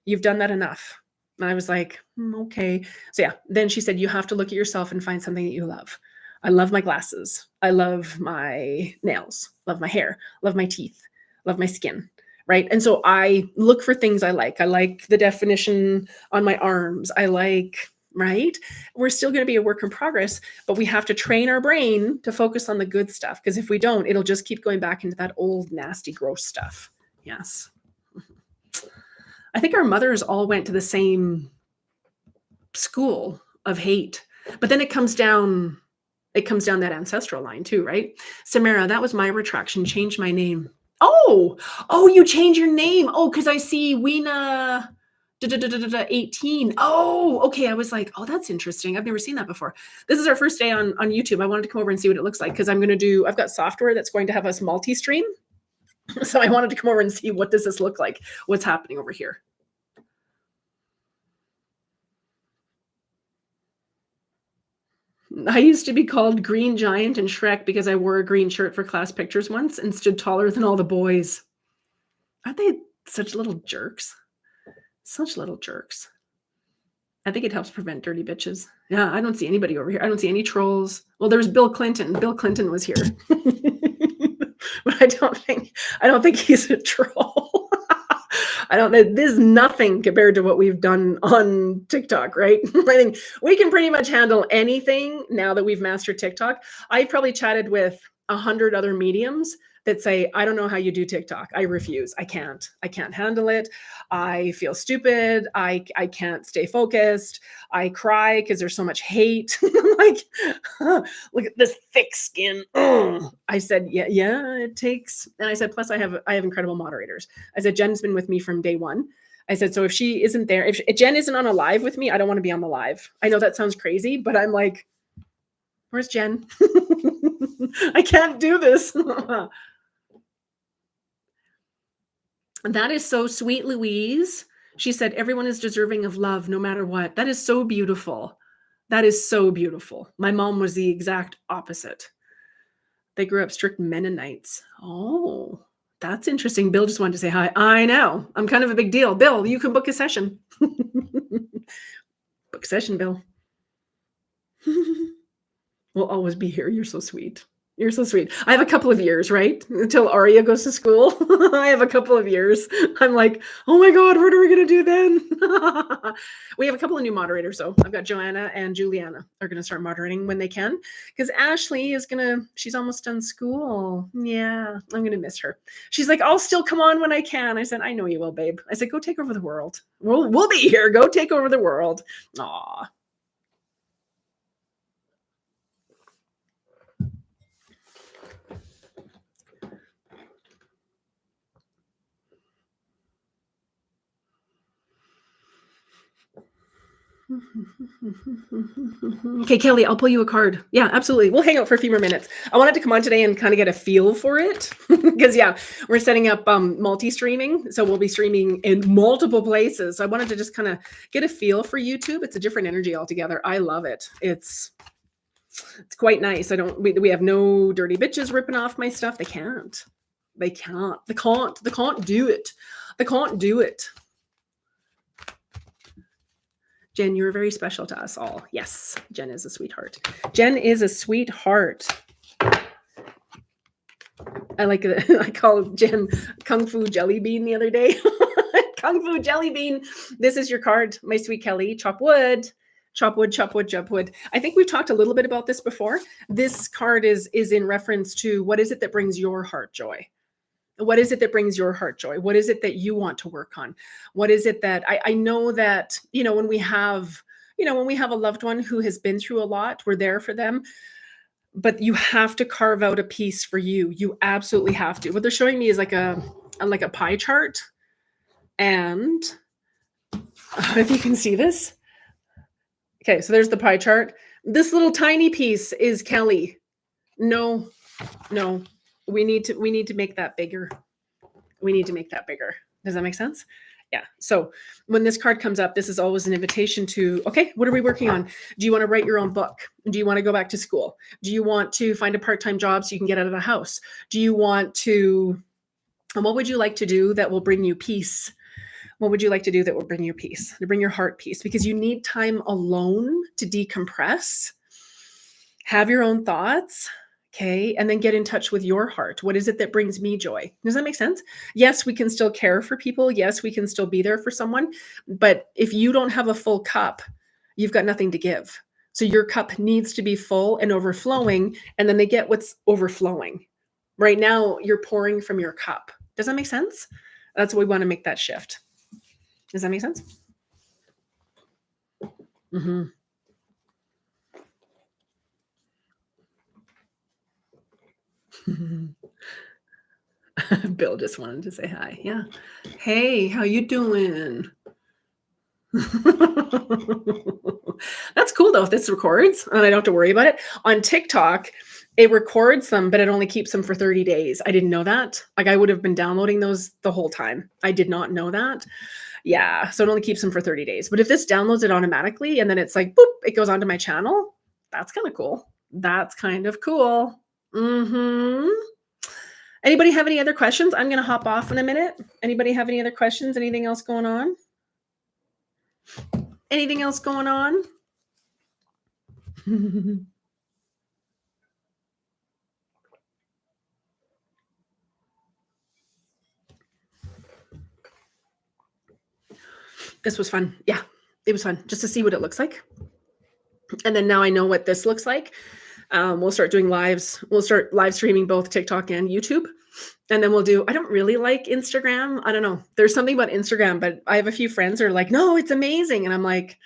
You've done that enough." And I was like, "Okay." So yeah, then she said, "You have to look at yourself and find something that you love." I love my glasses. I love my nails, love my hair, love my teeth, love my skin. Right. And so I look for things I like. I like the definition on my arms. I like, right? We're still going to be a work in progress, but we have to train our brain to focus on the good stuff. Because if we don't, it'll just keep going back into that old, nasty, gross stuff. Yes. I think our mothers all went to the same school of hate, but then it comes down that ancestral line too, right? Samara, that was my retraction. Change my name. Oh, you change your name. Oh, because I see Weena. 18. Oh, okay. I was like, oh, that's interesting. I've never seen that before. This is our first day on YouTube. I wanted to come over and see what it looks like because I've got software that's going to have us multi-stream. So I wanted to come over and see what does this look like? What's happening over here? I used to be called Green Giant in Shrek because I wore a green shirt for class pictures once and stood taller than all the boys. Aren't they such little jerks? Such little jerks. I think it helps prevent dirty bitches. Yeah, I don't see anybody over here. I don't see any trolls. Well, there's Bill Clinton. Bill Clinton was here. But I don't think he's a troll. There's nothing compared to what we've done on TikTok, right? I think we can pretty much handle anything now that we've mastered TikTok. I've probably chatted with 100 other mediums that say, I don't know how you do TikTok. I refuse. I can't handle it. I feel stupid. I can't stay focused. I cry because there's so much hate. Like, look at this thick skin. Oh. I said, yeah, it takes. And I said, plus I have incredible moderators. I said, Jen's been with me from day one. I said, so if she isn't there, if Jen isn't on a live with me, I don't want to be on the live. I know that sounds crazy, but I'm like, where's Jen? I can't do this. That is so sweet, Louise. She said, everyone is deserving of love no matter what. That is so beautiful. That is so beautiful. My mom was the exact opposite. They grew up strict Mennonites. Oh, that's interesting. Bill just wanted to say hi. I know. I'm kind of a big deal. Bill, you can book a session. Book a session, Bill. We'll always be here. You're so sweet. You're so sweet. I have a couple of years, right? Until Aria goes to school. I have a couple of years. I'm like, oh my God, what are we going to do then? We have a couple of new moderators, though. I've got Joanna and Juliana are going to start moderating when they can. Because Ashley she's almost done school. Yeah, I'm going to miss her. She's like, I'll still come on when I can. I said, I know you will, babe. I said, go take over the world. We'll be here. Go take over the world. Aw. Okay, Kelly, I'll pull you a card. Yeah, absolutely. We'll hang out for a few more minutes. I wanted to come on today and kind of get a feel for it because, yeah, we're setting up multi-streaming. So we'll be streaming in multiple places. So I wanted to just kind of get a feel for YouTube. It's a different energy altogether. I love it. It's quite nice. We have no dirty bitches ripping off my stuff. They can't do it. They can't do it. Jen, you're very special to us all. Yes, Jen is a sweetheart. Jen is a sweetheart. I like it. I called Jen Kung Fu Jelly Bean the other day. Kung Fu Jelly Bean. This is your card, my sweet Kelly. Chop wood. Chop wood, chop wood, chop wood. I think we've talked a little bit about this before. This card is in reference to what is it that brings your heart joy? What is it that brings your heart joy? What is it that you want to work on? What is it that I know that, when we have a loved one who has been through a lot, we're there for them, but you have to carve out a piece for you. You absolutely have to. What they're showing me is like a pie chart. And if you can see this. Okay, so there's the pie chart. This little tiny piece is Kelly. No. We need to make that bigger. We need to make that bigger. Does that make sense? Yeah. So when this card comes up, this is always an invitation to, okay, what are we working on? Do you want to write your own book? Do you want to go back to school? Do you want to find a part-time job so you can get out of the house? Do you want to, and what would you like to do that will bring you peace? What would you like to do that will bring you peace, to bring your heart peace? Because you need time alone to decompress, have your own thoughts. Okay. And then get in touch with your heart. What is it that brings me joy? Does that make sense? Yes, we can still care for people. Yes, we can still be there for someone. But if you don't have a full cup, you've got nothing to give. So your cup needs to be full and overflowing. And then they get what's overflowing. Right now, you're pouring from your cup. Does that make sense? That's what we want to make that shift. Does that make sense? Mm-hmm. Bill just wanted to say hi. Yeah. Hey, how you doing? That's cool though. If this records and I don't have to worry about it. On TikTok, it records them, but it only keeps them for 30 days. I didn't know that. Like I would have been downloading those the whole time. I did not know that. Yeah. So it only keeps them for 30 days. But if this downloads it automatically and then it's like, boop, it goes onto my channel, that's kind of cool. That's kind of cool. Mm-hmm. Anybody have any other questions? I'm going to hop off in a minute. Anybody have any other questions? Anything else going on? Anything else going on? This was fun. Yeah, it was fun just to see what it looks like. And then now I know what this looks like. We'll start doing lives. We'll start live streaming both TikTok and YouTube. And then we'll do, I don't really like Instagram. I don't know. There's something about Instagram, but I have a few friends who are like, no, it's amazing. And I'm like,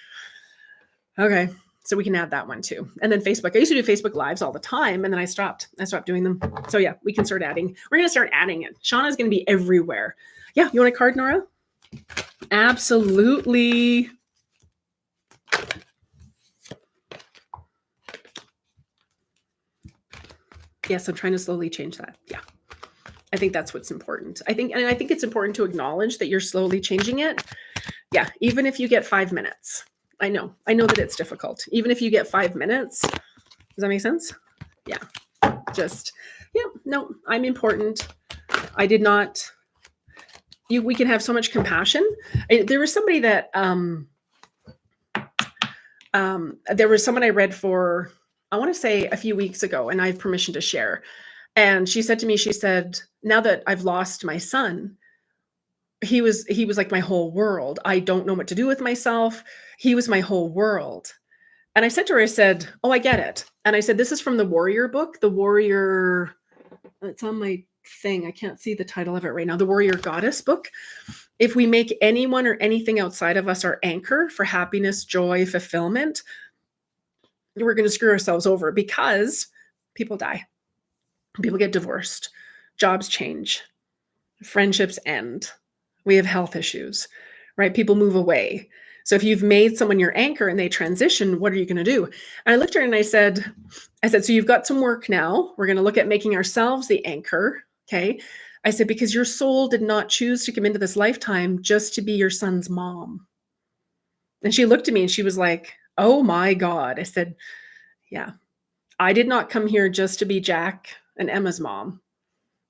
okay, so we can add that one too. And then Facebook, I used to do Facebook lives all the time. And then I stopped doing them. So yeah, we can start adding. We're going to start adding it. Shauna's going to be everywhere. Yeah. You want a card, Nora? Absolutely. Yes, I'm trying to slowly change that. Yeah. I think that's what's important. I think it's important to acknowledge that you're slowly changing it. Yeah. Even if you get 5 minutes, I know that it's difficult. Even if you get 5 minutes, does that make sense? Yeah. No, I'm important. I did not, we can have so much compassion. There was somebody that, there was someone I read for, I want to say a few weeks ago, and I have permission to share. And she said to me, she said, now that I've lost my son, he was like my whole world. I don't know what to do with myself. He was my whole world. And I said to her, I said, oh, I get it. And I said, this is from the Warrior book, the Warrior, it's on my thing. I can't see the title of it right now. The Warrior Goddess book. If we make anyone or anything outside of us our anchor for happiness, joy, fulfillment, we're going to screw ourselves over because people die. People get divorced. Jobs change. Friendships end. We have health issues, right? People move away. So if you've made someone your anchor and they transition, what are you going to do? And I looked at her and I said, so you've got some work now. We're going to look at making ourselves the anchor. Okay. I said, because your soul did not choose to come into this lifetime just to be your son's mom. And she looked at me and she was like, oh my God. I said, yeah, I did not come here just to be Jack and Emma's mom.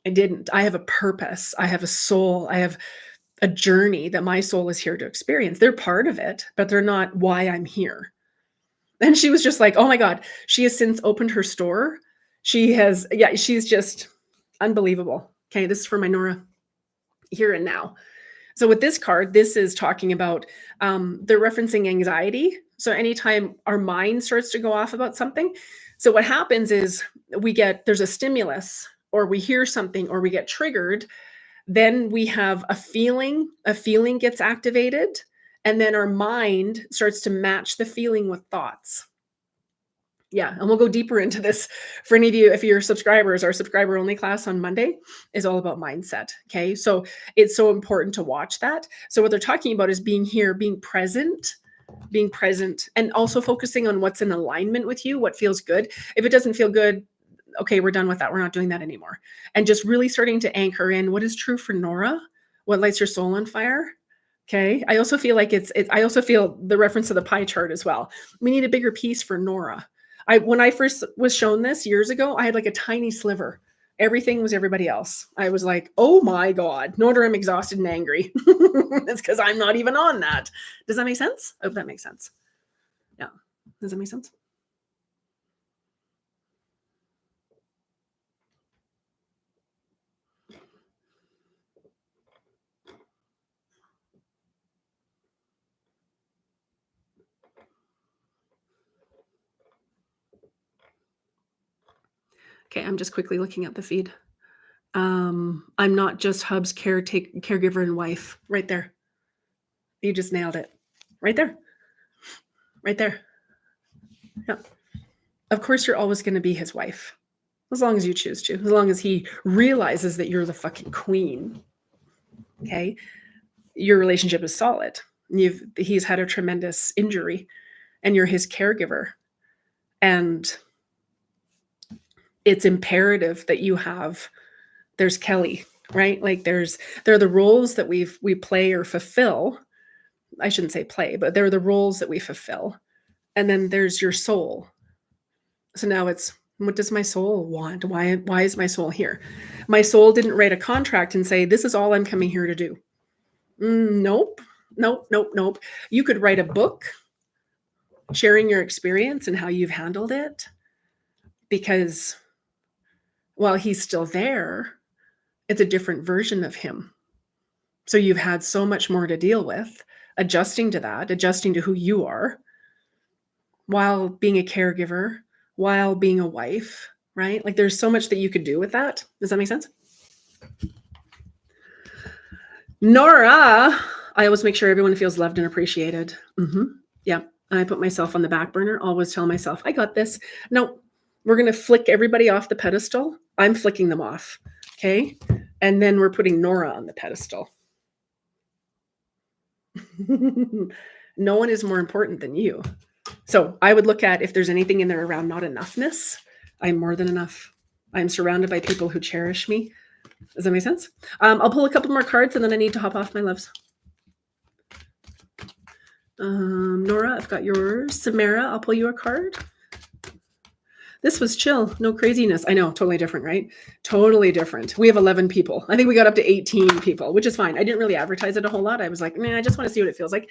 I didn't. I have a purpose. I have a soul. I have a journey that my soul is here to experience. They're part of it, but they're not why I'm here. And she was just like, oh my God, she has since opened her store. She's just unbelievable. Okay, this is for my Nora here and now. So with this card, this is talking about, they're referencing anxiety. So anytime our mind starts to go off about something, so what happens is there's a stimulus, or we hear something, or we get triggered, then we have a feeling gets activated, and then our mind starts to match the feeling with thoughts. Yeah, and we'll go deeper into this for any of you. If you're subscribers, our subscriber only class on Monday is all about mindset. Okay, so it's so important to watch that. So what they're talking about is being here, being present, and also focusing on what's in alignment with you, what feels good. If it doesn't feel good, okay, we're done with that. We're not doing that anymore. And just really starting to anchor in what is true for Nora, what lights your soul on fire. Okay. I also feel like I also feel the reference to the pie chart as well. We need a bigger piece for Nora. When I first was shown this years ago, I had like a tiny sliver. Everything was everybody else. I was like, oh my God, no wonder I'm exhausted and angry. It's because I'm not even on that. Does that make sense? I hope that makes sense. Yeah. Does that make sense? Okay, I'm just quickly looking at the feed. I'm not just Hub's caregiver and wife. Right there. You just nailed it. Right there. Right there. Yeah. Of course, you're always going to be his wife. As long as you choose to. As long as he realizes that you're the fucking queen. Okay? Your relationship is solid. He's had a tremendous injury, and you're his caregiver. And it's imperative that you have, there's Kelly, right? Like there are the roles that we play or fulfill. I shouldn't say play, but there are the roles that we fulfill. And then there's your soul. So now it's, what does my soul want? Why is my soul here? My soul didn't write a contract and say, this is all I'm coming here to do. Nope. You could write a book sharing your experience and how you've handled it, because while he's still there, it's a different version of him. So you've had so much more to deal with, adjusting to that, adjusting to who you are, while being a caregiver, while being a wife, right? Like there's so much that you could do with that. Does that make sense? Nora, I always make sure everyone feels loved and appreciated. Yeah, I put myself on the back burner, always tell myself, I got this. No, we're going to flick everybody off the pedestal. I'm flicking them off, okay? And then we're putting Nora on the pedestal. No one is more important than you. So I would look at if there's anything in there around not enoughness. I'm more than enough. I'm surrounded by people who cherish me. Does that make sense? I'll pull a couple more cards and then I need to hop off, my loves. Nora, I've got yours. Samara, I'll pull you a card. This was chill. No craziness. I know, totally different, right? Totally different. We have 11 people. I think we got up to 18 people, which is fine. I didn't really advertise it a whole lot. I was like, man, I just want to see what it feels like.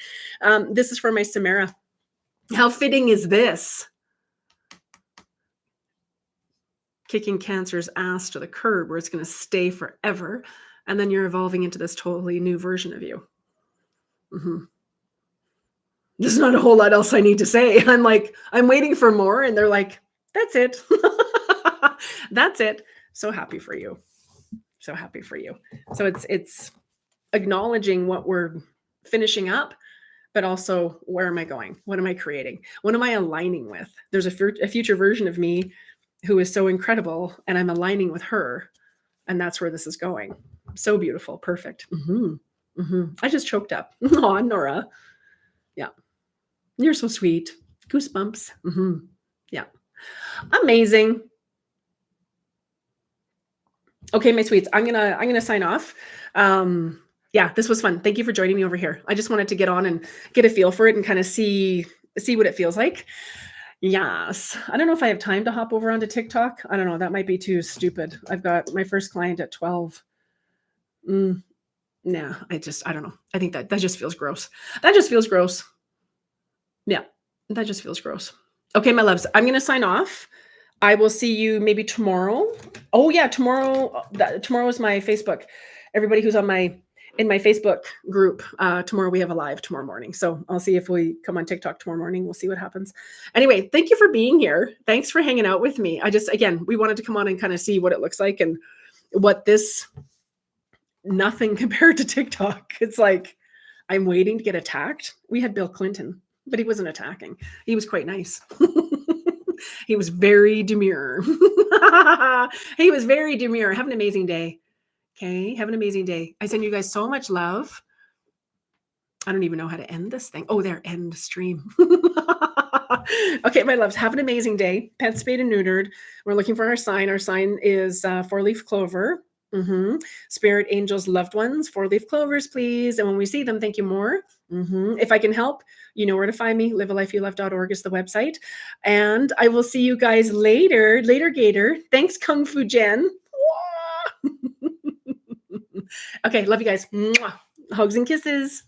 This is for my Samara. How fitting is this? Kicking cancer's ass to the curb where it's going to stay forever. And then you're evolving into this totally new version of you. There's not a whole lot else I need to say. I'm like, I'm waiting for more. And they're like, that's it. That's it. So happy for you. So happy for you. So it's acknowledging what we're finishing up, but also where am I going? What am I creating? What am I aligning with? There's a future version of me who is so incredible, and I'm aligning with her. And that's where this is going. So beautiful. Perfect. I just choked up. Aw, Nora. Yeah. You're so sweet. Goosebumps. Yeah. Amazing. Okay, my sweets, I'm gonna sign off. Yeah, this was fun. Thank you for joining me over here. I just wanted to get on and get a feel for it and kind of see what it feels like. Yes. I don't know if I have time to hop over onto TikTok. I don't know. That might be too stupid. I've got my first client at 12. Nah, I don't know. I think that just feels gross. That just feels gross. Yeah, that just feels gross. Okay, my loves, I'm going to sign off. I will see you maybe tomorrow. Oh yeah, tomorrow is my Facebook. Everybody who's in my Facebook group, tomorrow we have a live tomorrow morning. So I'll see if we come on TikTok tomorrow morning. We'll see what happens. Anyway, thank you for being here. Thanks for hanging out with me. Again, we wanted to come on and kind of see what it looks like and what this, nothing compared to TikTok. It's like, I'm waiting to get attacked. We had Bill Clinton, but he wasn't attacking. He was quite nice. He was very demure. He was very demure. Have an amazing day. Okay. Have an amazing day. I send you guys so much love. I don't even know how to end this thing. Oh, there, end stream. Okay, my loves, have an amazing day. Pet spayed and neutered. We're looking for our sign. Our sign is 4-leaf clover. Spirit angels, loved ones, 4-leaf clovers, please. And when we see them, thank you more. If I can help, you know where to find me. livealifeyoulove.org is the website. And I will see you guys later. Later, Gator. Thanks, Kung Fu Jen. Okay, love you guys. Mwah. Hugs and kisses.